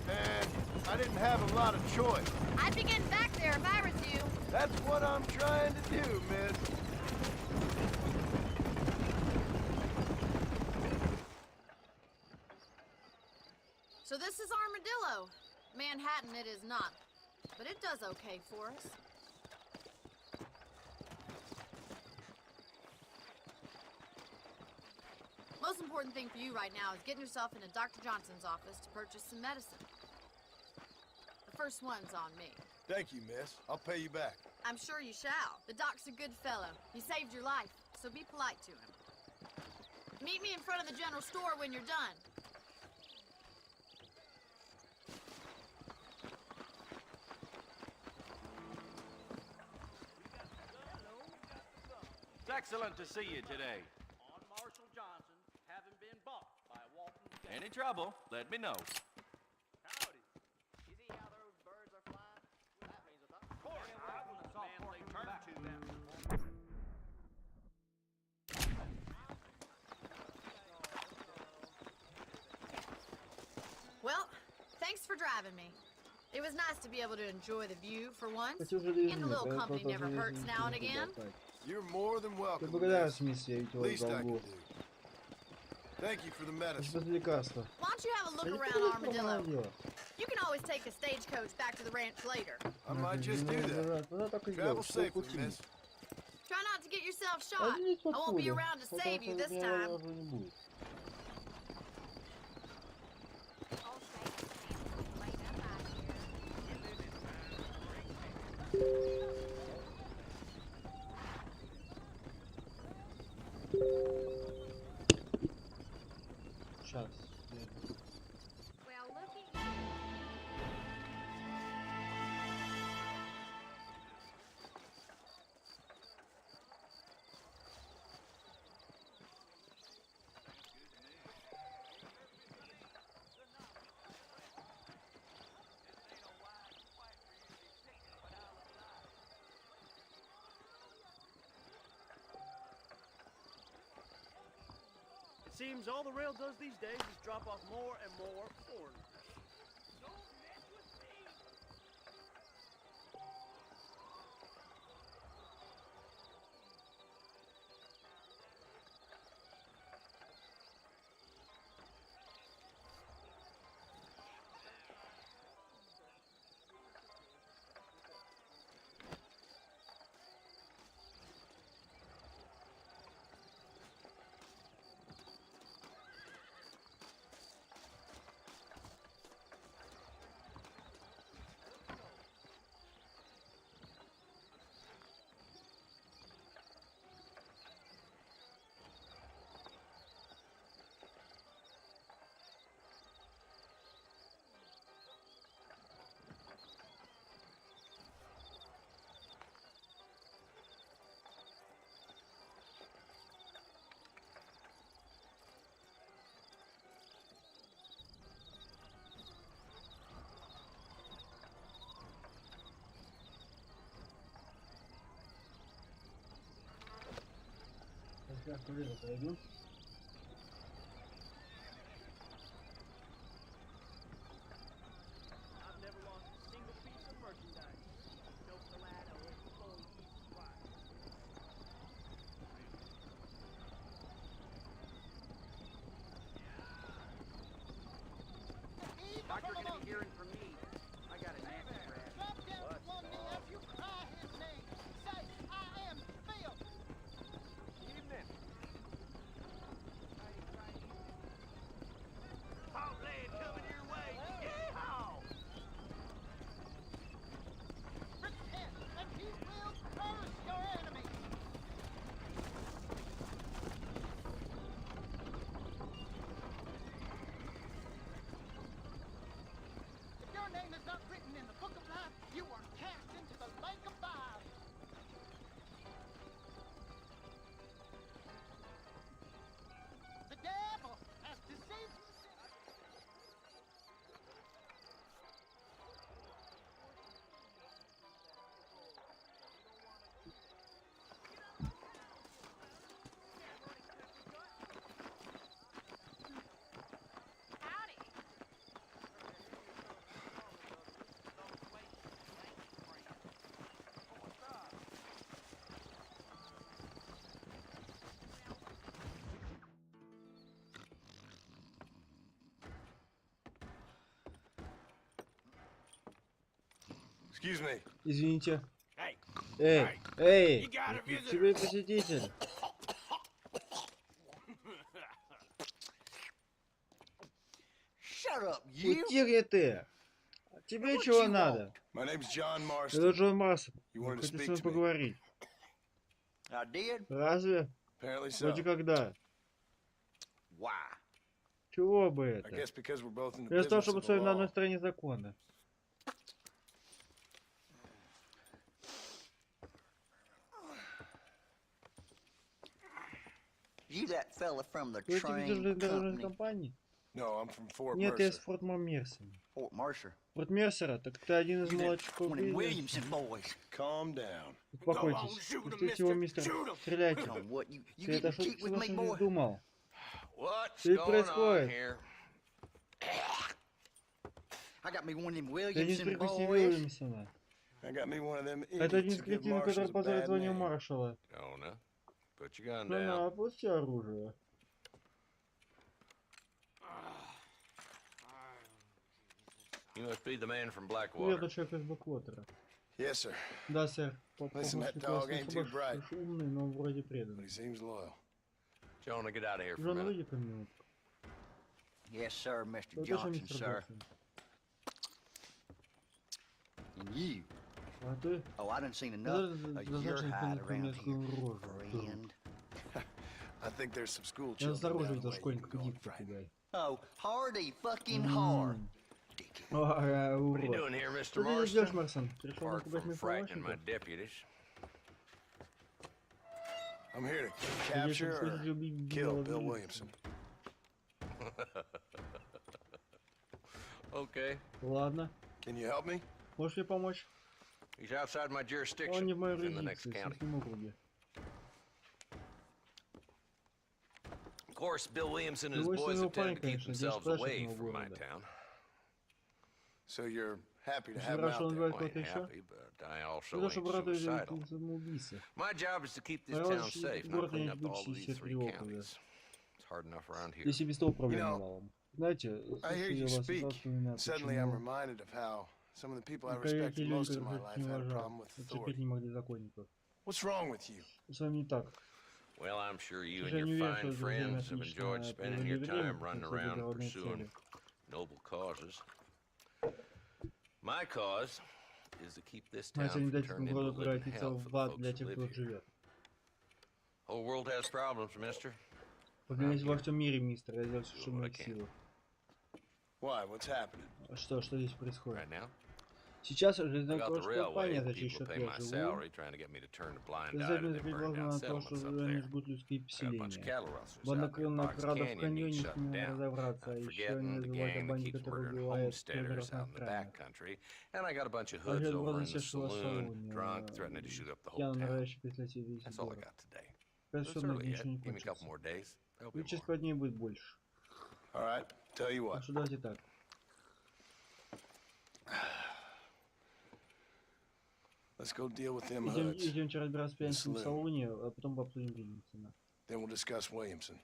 and I didn't have a lot of choice. I'd be getting back there if I was you. That's what I'm trying to do, miss. So this is Armadillo. Manhattan it is not, but it does okay for us. Most important thing for you right now is getting yourself into Dr. Johnson's office to purchase some medicine. The first one's on me. Thank you, miss. I'll pay you back. I'm sure you shall. The doc's a good fellow. He saved your life, so be polite to him. Meet me in front of the general store when you're done. It's excellent to see you today. On Marshall Johnson, having been bought by a walking dead. Any trouble, let me know. Howdy. You see how those birds are flying? Well, that means a lot. Of course, I wouldn't have thought they turned to them. Well, thanks for driving me. It was nice to be able to enjoy the view for once, and a little company never hurts now and again. You're more than welcome. Благодарность, миссия, я ведь вас Least I can долгу. do. Thank you for the Спасибо medicine. за лекарство. Why don't you have a look Да around никто не Armadillo? дело. You can always take a stagecoach back to the ranch later. I might just do that. Она так и Travel сделает, что safely, пути. miss. Try not to get yourself shot. Один I won't be подходит. around to Потому save что you this меня time. уже не будет. Сейчас. Well, looky. It seems all the rail does these days is drop off more and more foreigners. Сейчас ближе подойду. I've never lost a single piece of merchandise. No collateral or full easy price. Thought you were gonna be hearing from me. I got an answer for that. Evening. Hot lead coming your way. Yeehaw! And he will curse your enemy. If your name is not written in the book of life, you are cast into the lake of fire. The devil has deceived. Howdy. Excuse me. Извините. Hey, Эй, эй, тебе посетитель. shut up, you. Утихни ты. Тебе чего надо? My name's John Marston. Это Джон Марсон. You wanted to Хотите speak с вами to me? поговорить? I did? Разве? Apparently so. Вроде когда. Why? Чего бы I это? guess because we're both in the Вместо того, business чтобы of the стоять на law. одной стороне закона. You that fella from the Вы эти железнодорожной train company? компании? No, I'm from Fort Нет, я из Mercer. Форт Мерсера. Fort Mercer. Форт Мерсера? Так ты один из You that младших one of them убийц. Williamson boys. Calm down. Успокойтесь. Пустите его, мистер. Стреляйте. On what you Ты это getting что cheap with me, ты boy? думал? What's Что going on происходит? here? I got me one of them Я не Williamson припустил boys. Уильямсона. I got me one of them Это один idiots из who give кретинов, marshals который a позорит bad звание name. Donna, маршала. put your gun Жена, down. опусти оружие. You must be the man from Привет, Blackwater. человек из Бэквотера. Yes, sir. Да, сэр. Listen, that dog ain't too bright. Умный, но вроде But преданный. he seems loyal. Jonah, get out of here for a Джон, minute. выйди-ка минутку. Yes, sir, Mr. Да, точно, Johnson, мистер sir. Джонсон. And you. А ты? Oh, I done seen Да, enough of your достаточно hide ко around мерзкую here, рожу. friend. I think there's some school Я children осторожно down the видел way you школьников, can go and иди frighten. туда. Oh, hardy fucking hard. What are you Урод. doing here, Mr. Что ты здесь делаешь, Marston? Марсон? Пришел Apart напугать from моих frightening my помощников? deputies. I'm here to Надеюсь, capture что or вы убили kill Билла Bill Уильямсона. Williamson. Okay. Ладно. Can you help me? Можешь мне помочь? He's outside my Он jurisdiction. не в моей He's in the next юрисдикции, в county. соседнем округе. Of course, Bill Williamson and his Думаю, boys что его have парень, tended to keep конечно, здесь themselves спрашивает away моего from my города. town. So you're happy to Если have him раз он out there. убивает I кого-то ain't еще, happy, but I also это ain't чтобы радовать suicidal. самоубийцы. My job is to keep this Пожалуй, town safe, not город clean не up all of будет these все three три округа. counties. It's hard enough around here. Здесь и без того проблем You know, навалом. Знаете, I hear слушая you вас, speak. сразу вспоминаю, Suddenly I'm почему reminded of how some of the people I какие respected люди, most in my которых life не had a уважал, problem with терпеть authority. не могли законников. What's wrong with you? С вами не так. Well, I'm sure you К and your сожалению, уверен, fine что с друзьями friends have enjoyed отлично spending провели your время, time running преследуя around благородные pursuing цели. noble causes. My cause is to keep this town Знаете, не from дать turning этому into городу living превратиться hell for в the ад folks для who тех, live кто here. живет. Whole world has problems, mister. Поглядите во всем мире, мистер, я делаю все, что в What I моих can. силах. Why? What's happening? Что здесь происходит? Right now, Сейчас I got the железнодорожная railway, компания, the за чей people счет pay я my живу, salary, trying to get me to turn a blind eye to задница them предложена burned на down то, что settlements up они there. жгут людские I got a bunch of поселения. cattle rustlers В out there. однокрылных Box радов Canyon каньоне needs с shut ними down. разобраться, а Not еще forgetting они the называют gang that банде, keeps которые murdering убивают homesteaders фермеров на out in the окраинах. backcountry. And I got a bunch of hoods Вообще, over in the севшего saloon, drunk, threatening to shoot up the whole пьяно town. норовящий переслать весь That's all I город. got today. Кажется, It's что early многие yet. ничего не Give me a couple кончится. more days. There'll И be через more. 5 дней будет больше. All right, tell you Так what. что давайте так. Let's go deal with them hoods. Идемте разбираться с пьяницей в Saloon. салоне, а потом обсудим Вильямсона. Then we'll discuss Williamson.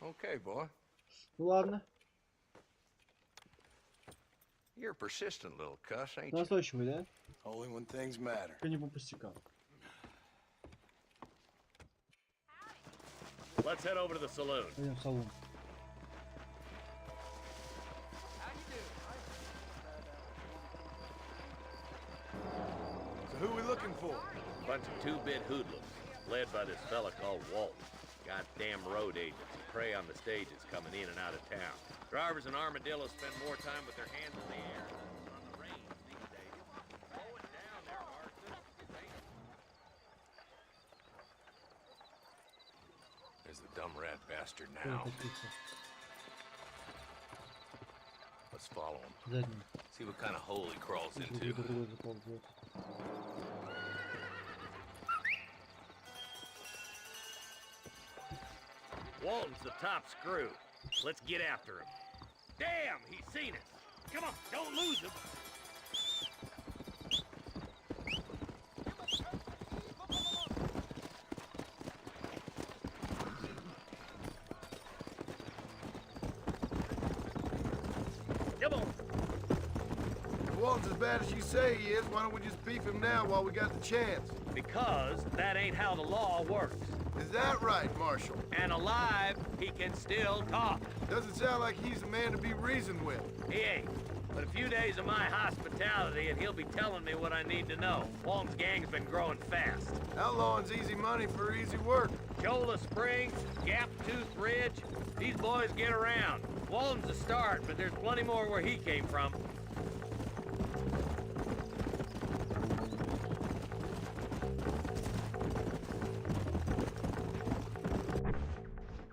Okay, boy. Ладно. You're a persistent little cuss, ain't you? Настойчивый, да? Only when things matter. Только не по пустякам. Let's head over to the saloon. Пойдем в салон. So who we looking for? Bunch of two-bit hoodlums, led by this fella called Walton. Goddamn road agents who prey on the stages coming in and out of town. Drivers and armadillos spend more time with their hands in the air than on the range these days. Slow it down there, Marston. There's the dumb rat bastard now. Let's follow him. Задний. See what kind of hole he crawls into. Другой заползет. Walton's the top screw. Let's get after him. Damn, he's seen us. Come on, don't lose him. Come on. If Walton's as bad as you say he is, why don't we just beef him now while we got the chance? Because that ain't how the law works. Is that right, Marshal? And alive, he can still talk. Doesn't sound like he's a man to be reasoned with. He ain't. But a few days of my hospitality and he'll be telling me what I need to know. Walton's gang's been growing fast. Outlawing's easy money for easy work. Cholla Springs, Gap Tooth Ridge, these boys get around. Walton's the start, but there's plenty more where he came from.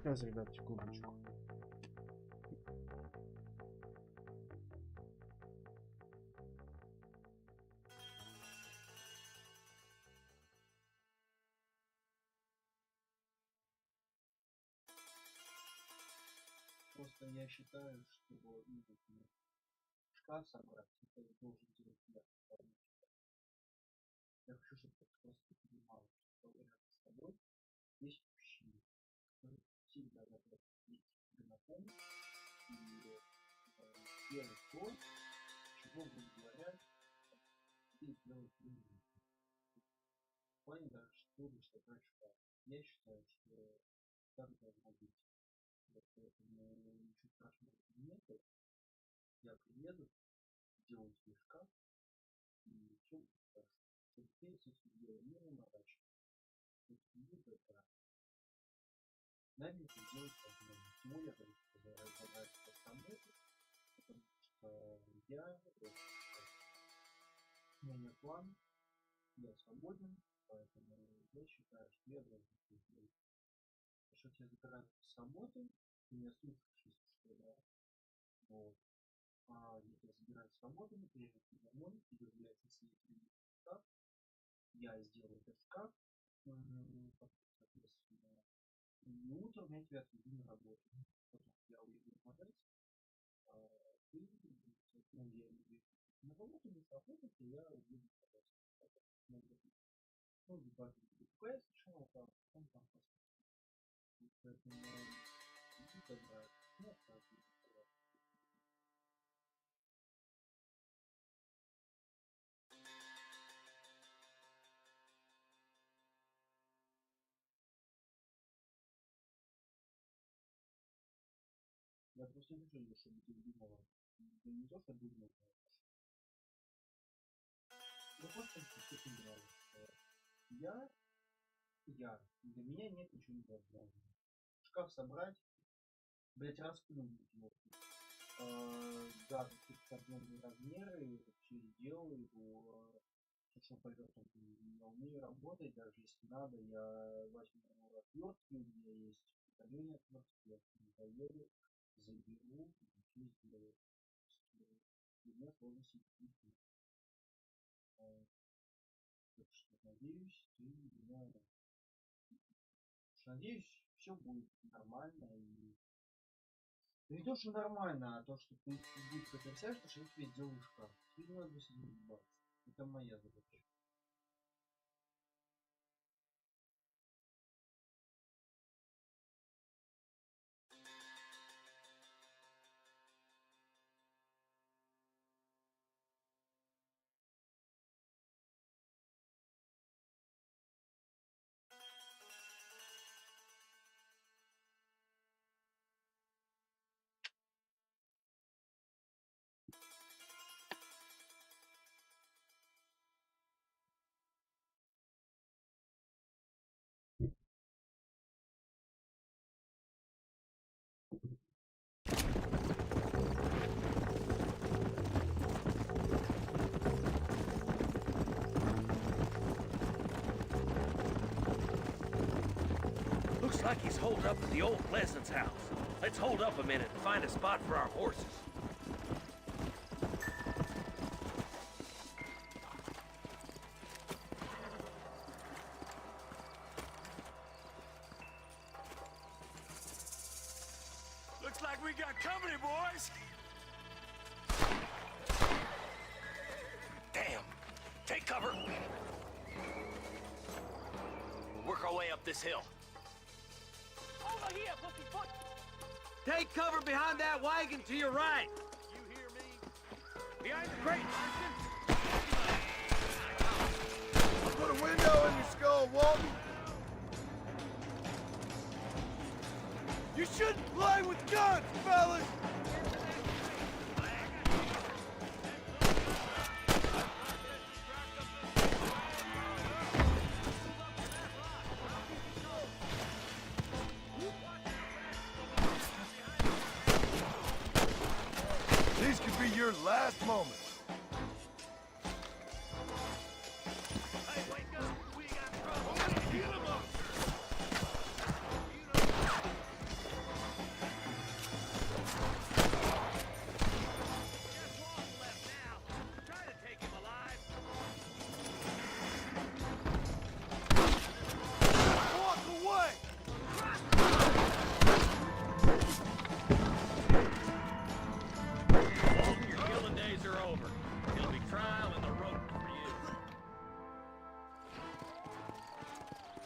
Сейчас, ребят, секундочку. Просто я считаю, что шкаф собрать, это должен делать я. Я хочу, чтобы ты просто понимал, что рядом с тобой есть мужчина, который всегда готов идти на помощь и делать то, чего, грубо говоря, ты делать не можешь. В плане даже, чтобы собрать шкаф. Я считаю, что так должно быть. Поэтому ничего страшного нету. Я приеду, сделаю свой шкаф, и все будет хорошо. Чтобы ты с этим делом не наморачивался. То есть будет это. Нами это сделать возможно. Почему я хочу разобрать по самому? Потому что я у меня нет плана, я свободен, поэтому я считаю, что я должен это сделать. Потому что я забираю с работы, ты меня слушаешь, если что, да. Вот. А я тебя забираю с работы, например, ты домой, тебе является свидетелем шкаф, я сделаю этот шкаф, соответственно, и утром я тебя отведу на работу. Потом я уеду в магазин, а ты, ну, я иду на работу, не работать, и я уеду в магазин. Ну, либо покупаю сначала, а потом там посмотрим. Поэтому иди забрать. Ну, так, я просто не хочу, чтобы ты думала. Да не то, что думала. Я просто хочу, что нравится. Я, для меня нет ничего невозможного. Шкаф собрать, блять, расплюнуть его. Да, какие-то определенные размеры, все сделаю его, что пойдет, я умею работать, даже если надо, я возьму отвертки, у меня есть поколение отвертки, я заеду, заберу, и все сделаю. У меня сложности никаких нет. Так что надеюсь, ты меня... Надеюсь, все будет нормально и... Не то, что нормально, а то, что ты будешь представить, что я тебе сделаю шкаф. Тебе не надо с ним ебаться. Это моя задача. Looks like he's holed up at the old Pleasance house. Let's hold up a minute and find a spot for our horses. Looks like we got company, boys. Damn! Take cover! Work our way up this hill. Over here, pussyfoot! Take cover behind that wagon to your right! You hear me? Behind the crate, Marston! I'll put a window in your skull, Walton. You shouldn't play with guns, fellas! These could be your last moments.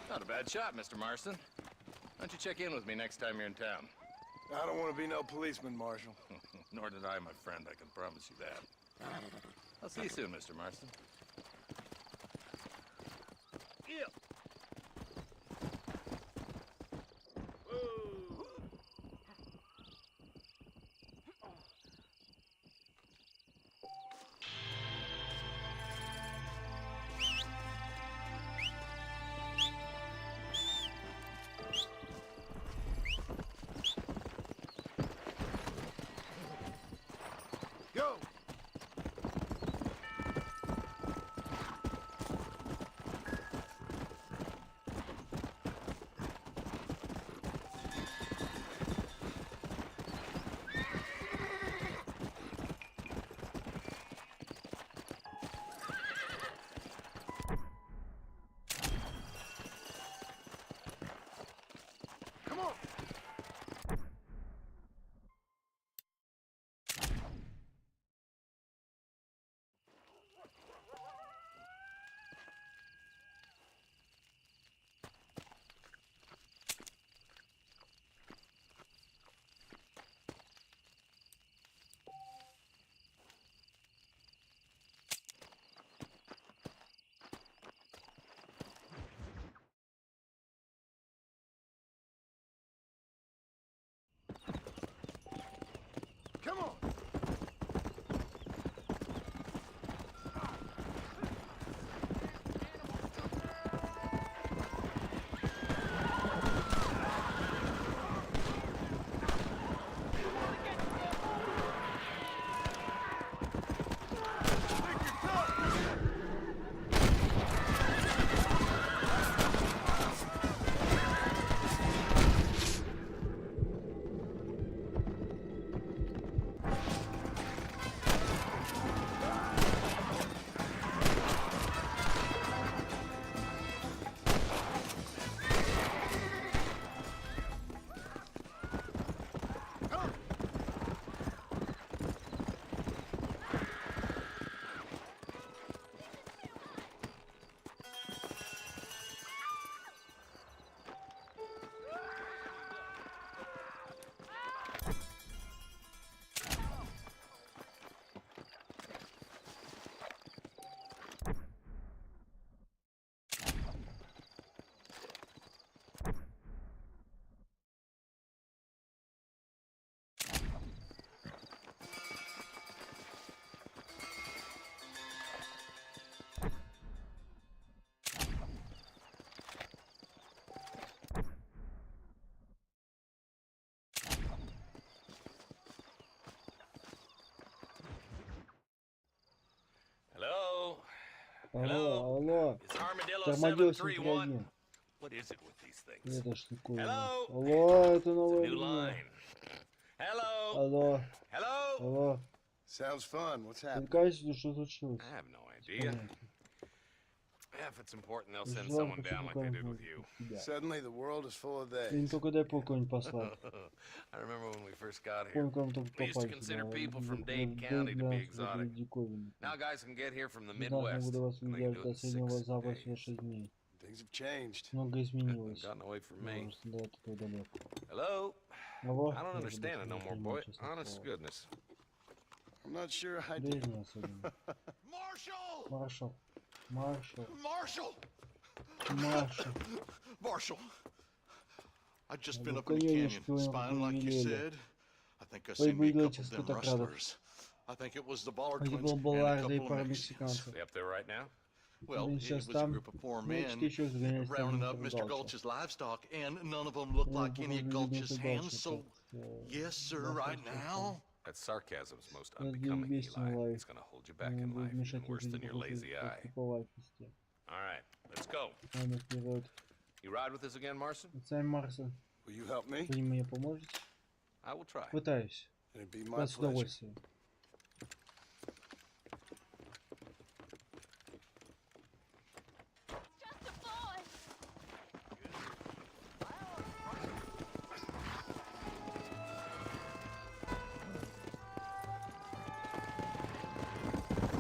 Not a bad shot, Mr. Marston. Why don't you check in with me next time you're in town? I don't want to be no policeman, Marshal. Nor did I, my friend. I can promise you that. I'll see you soon, Mr. Marston. Yeah. Go! Come on! Come on! Hello? Алло. It's Armadillo Армадило 731. What is it with these things? Это ж такое. Hello? Алло, это It's a новая new линия. line. Hello? Алло. Hello? Алло. Sounds fun. What's happening? Кажется, что случилось? I have no idea. If it's important, they'll send someone down like they did with you. Suddenly the world is full of Им days. только дай полковник послать. I remember when we first got here. Помню, как только We used to попасть consider сюда. people from Dade County to be exotic. Now guys can get here from the Midwest, and they can do it in 6 days. Things have changed. Много изменилось. Gotten away from me. Просто до этого далеко. Hello? Алло. I don't understand it no more, boy. Honest to goodness. I'm not sure I do. Без не особенно. Marshall! Маршал. Маршал. Marshall! Маршал. Marshall! I've just been up in the canyon, spying like you said. I think I seen me a couple of them rustlers. I think it was the Ballard twins and a couple of Mexicans. They up there right now? Well, it was a group of poor men rounding up Mr. Gulch's livestock, and none of them looked like any of Gulch's hands, so yes, sir, right now. That sarcasm's most unbecoming, Eli. It's gonna hold you back in life, even worse than your lazy eye. Alright, let's go. You ride with us again, Marson? Will you help me? I will try. Пытаюсь. It'd be my pleasure.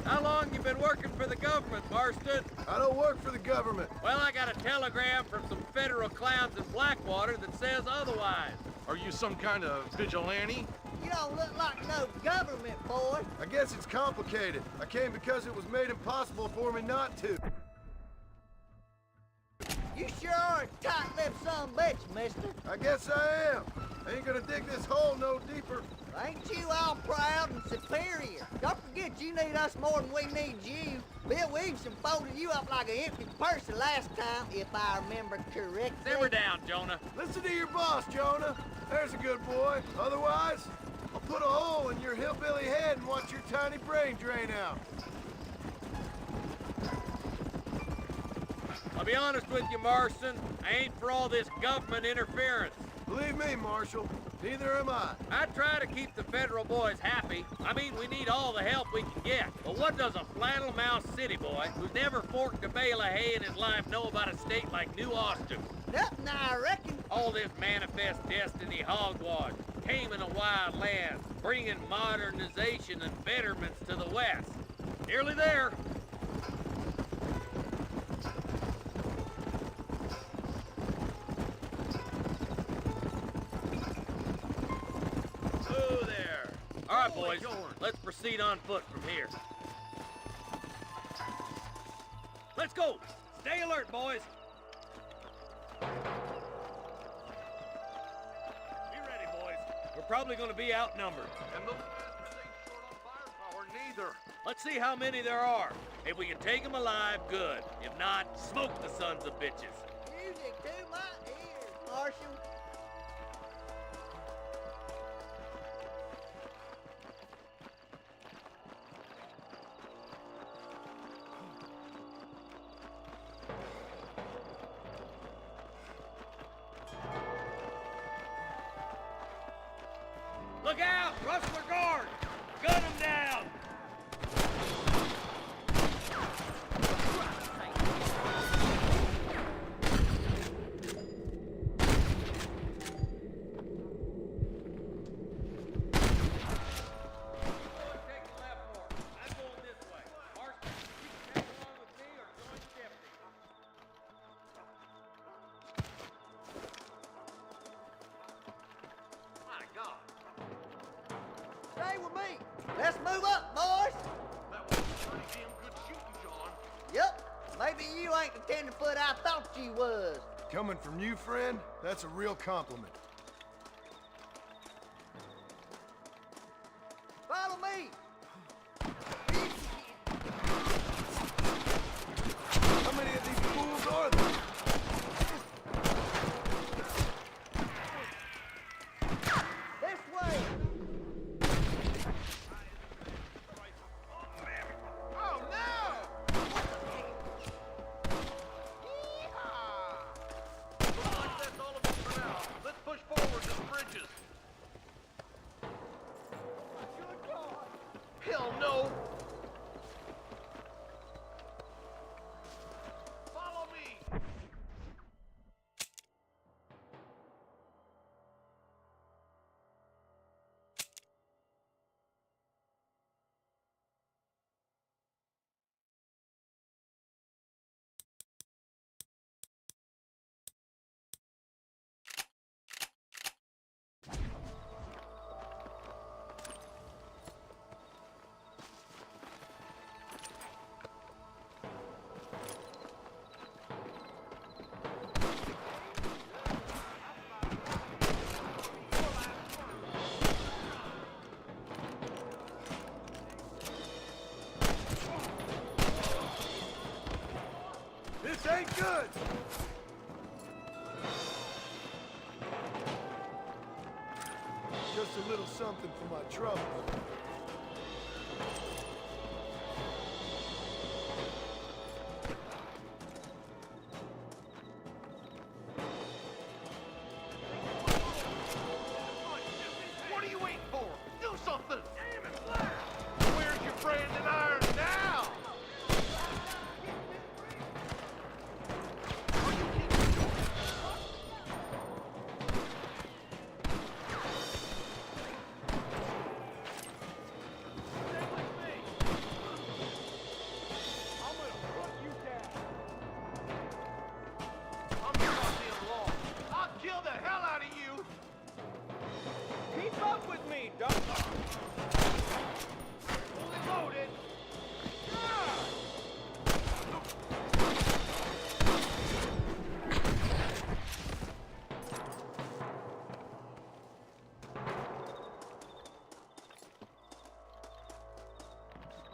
How long you been working for the government, Marston? I don't work for the government. Well, I got a telegram from some federal clowns in Blackwater that says otherwise. Are you some kind of vigilante? You don't look like no government, boy. I guess it's complicated. I came because it was made impossible for me not to. You sure are a tight-lipped son of a bitch, mister. I guess I am. I ain't gonna dig this hole no deeper. Ain't you all proud and superior? Don't forget you need us more than we need you. Bill Williamson folded you up like an empty purse the last time, if I remember correctly. Simmer down, Jonah. Listen to your boss, Jonah. There's a good boy. Otherwise, I'll put a hole in your hillbilly head and watch your tiny brain drain out. I'll be honest with you, Marston. I ain't for all this government interference. Believe me, Marshal, neither am I. I try to keep the federal boys happy. I mean, we need all the help we can get. But what does a flannel mouse city boy who's never forked a bale of hay in his life know about a state like New Austin? Nothing, I reckon. All this manifest destiny hogwash, taming a wild land, bringing modernization and betterments to the West. Nearly there. All right, boys, let's proceed on foot from here. Let's go! Stay alert, boys! Be ready, boys. We're probably going to be outnumbered. And those bastards ain't short on firepower, neither. Let's see how many there are. If we can take them alive, good. If not, smoke the sons of bitches. Music to my ears, Marshal. Look out! Rustler guard! Gun them down! Stay with me. Let's move up, boys. That was pretty damn good shooting, John. Yep. Maybe you ain't the tenderfoot I thought you was. Coming from you, friend, that's a real compliment. Follow me. How many of these fools are there? This way. Oh, no! Looks like that's all of it for now. Let's push forward to the bridges. Good God. ain't good! Just a little something for my troubles. What are you waiting for? Do something! Damn it, Black! Where's your friend in iron now?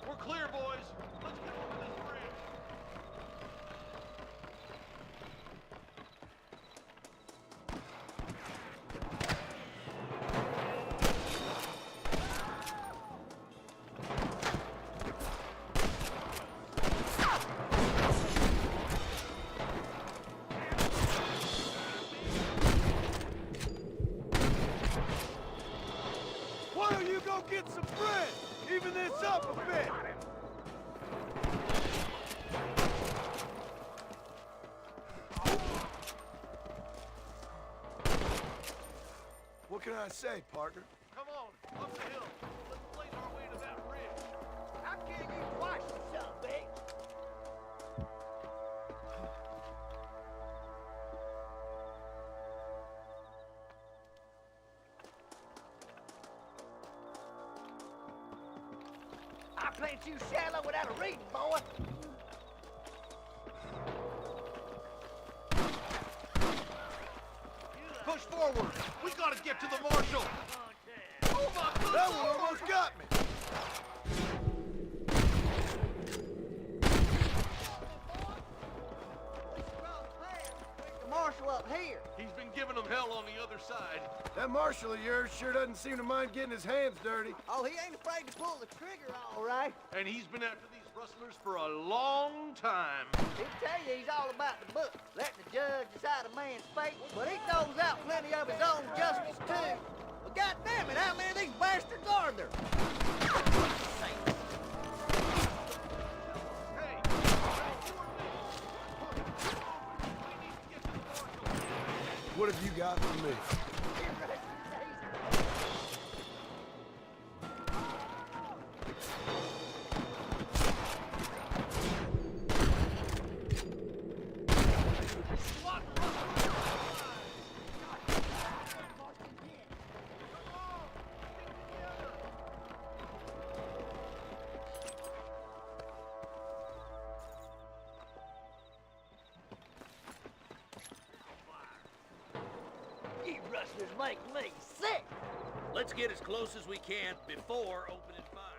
We're clear, boys. Let's get over this bridge. Why don't you go get some bread? Even this up a bit! What can I say, partner? Come on, up the hill. Let's blaze our way to that bridge. How can you twice the son, bitch? I plant you shallow without a reading, boy. Push forward. We gotta get to the marshal. Oh my God! That one almost got me! The marshal up here. He's been giving them hell on the other side. That marshal of yours sure doesn't seem to mind getting his hands dirty. Oh, he ain't afraid to pull the trigger, all right. And he's been after these rustlers for a long time. He'll tell you he's all about the book, letting the judge decide a man's fate, but he throws out plenty of his own justice, too. But goddamn it, how many of these bastards are there? What have you got for me? You rustlers make me sick. Let's get as close as we can before opening fire.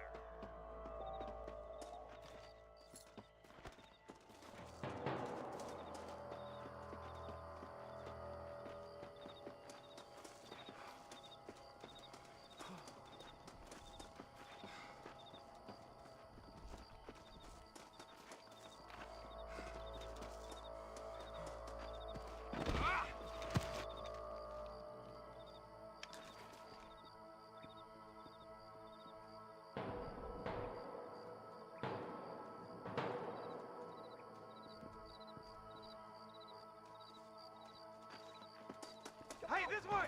Hey, this way!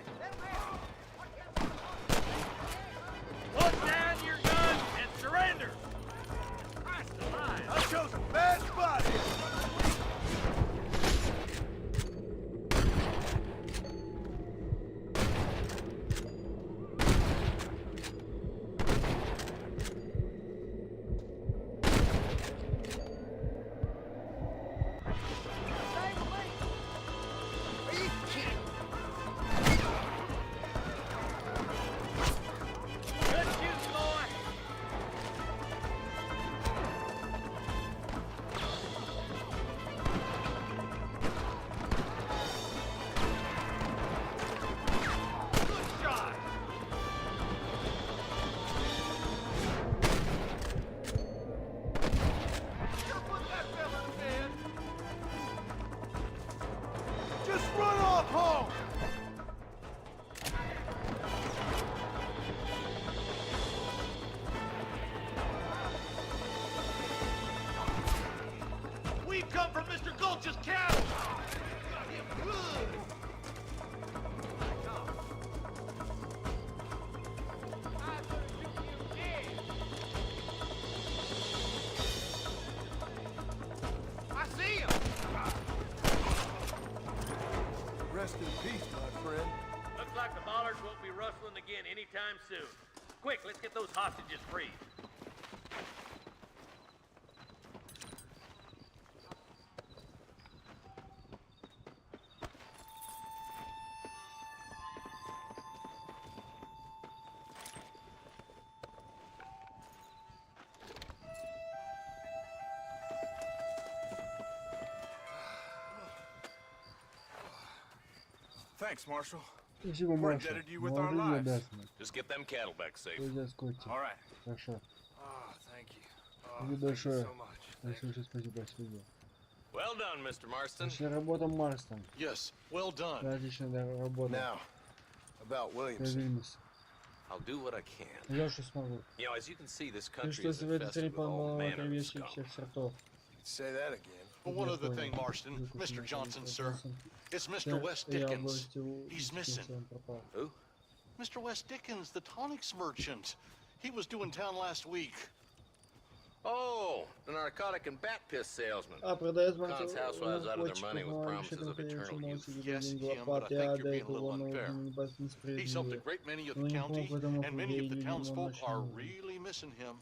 Put down your guns and surrender! Christ alive! I chose a bad spot here. from Mr. Gulch's cattle! I see him! Rest in peace, my friend. Looks like the bollards won't be rustling again anytime soon. Quick, let's get those hostages free. Thanks, Marshal. Спасибо, We're Маршал. indebted to you with our lives. Just get them cattle back safe. All right. Хорошо. Oh, thank you. Спасибо большое. Большое спасибо, спасибо. Well done, Mr. Marston. Отличная работа, Марстон. Yes, well done. Да, отличная работа. Now, about Williamson. I'll do what I can. Я что смогу. You know, as you can see, this Ты country что, is в этой стране infested with all полно manner of кровищих scum. всех сортов. Say that again. Well, one other thing, Marston. Mr. Johnson, sir. It's Mr. Wes Dickens. He's missing. Who? Mr. Wes Dickens, the tonics merchant. He was due in town last week. Oh, the narcotic and bat piss salesman. Продает Con's housewives out of their money with promises of eternal youth. Yes, Jim, but I think you're being a little unfair. He's helped a great many of the county, and many of the townsfolk are really missing him.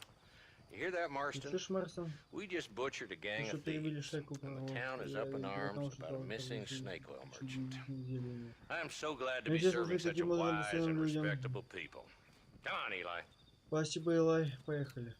You hear that, Marston? Слышь, Марстон? We just butchered a gang of thieves, and the town is up in arms about a missing snake oil merchant. I am so glad to be serving such a wise and respectable people. Come on, Eli. Спасибо, Илай. Поехали.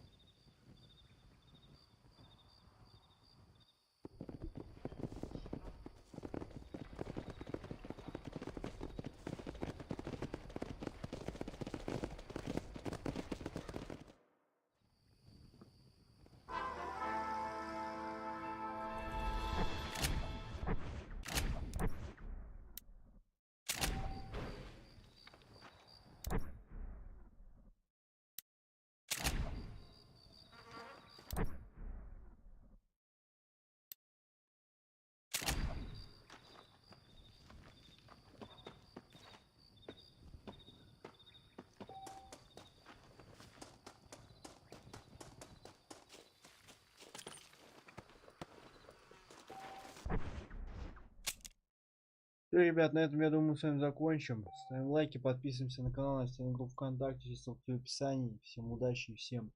Все, ребят, на этом, я думаю, с вами закончим. Ставим лайки, подписываемся на канал, ставим группу ВКонтакте, ссылки в описании. Всем удачи и всем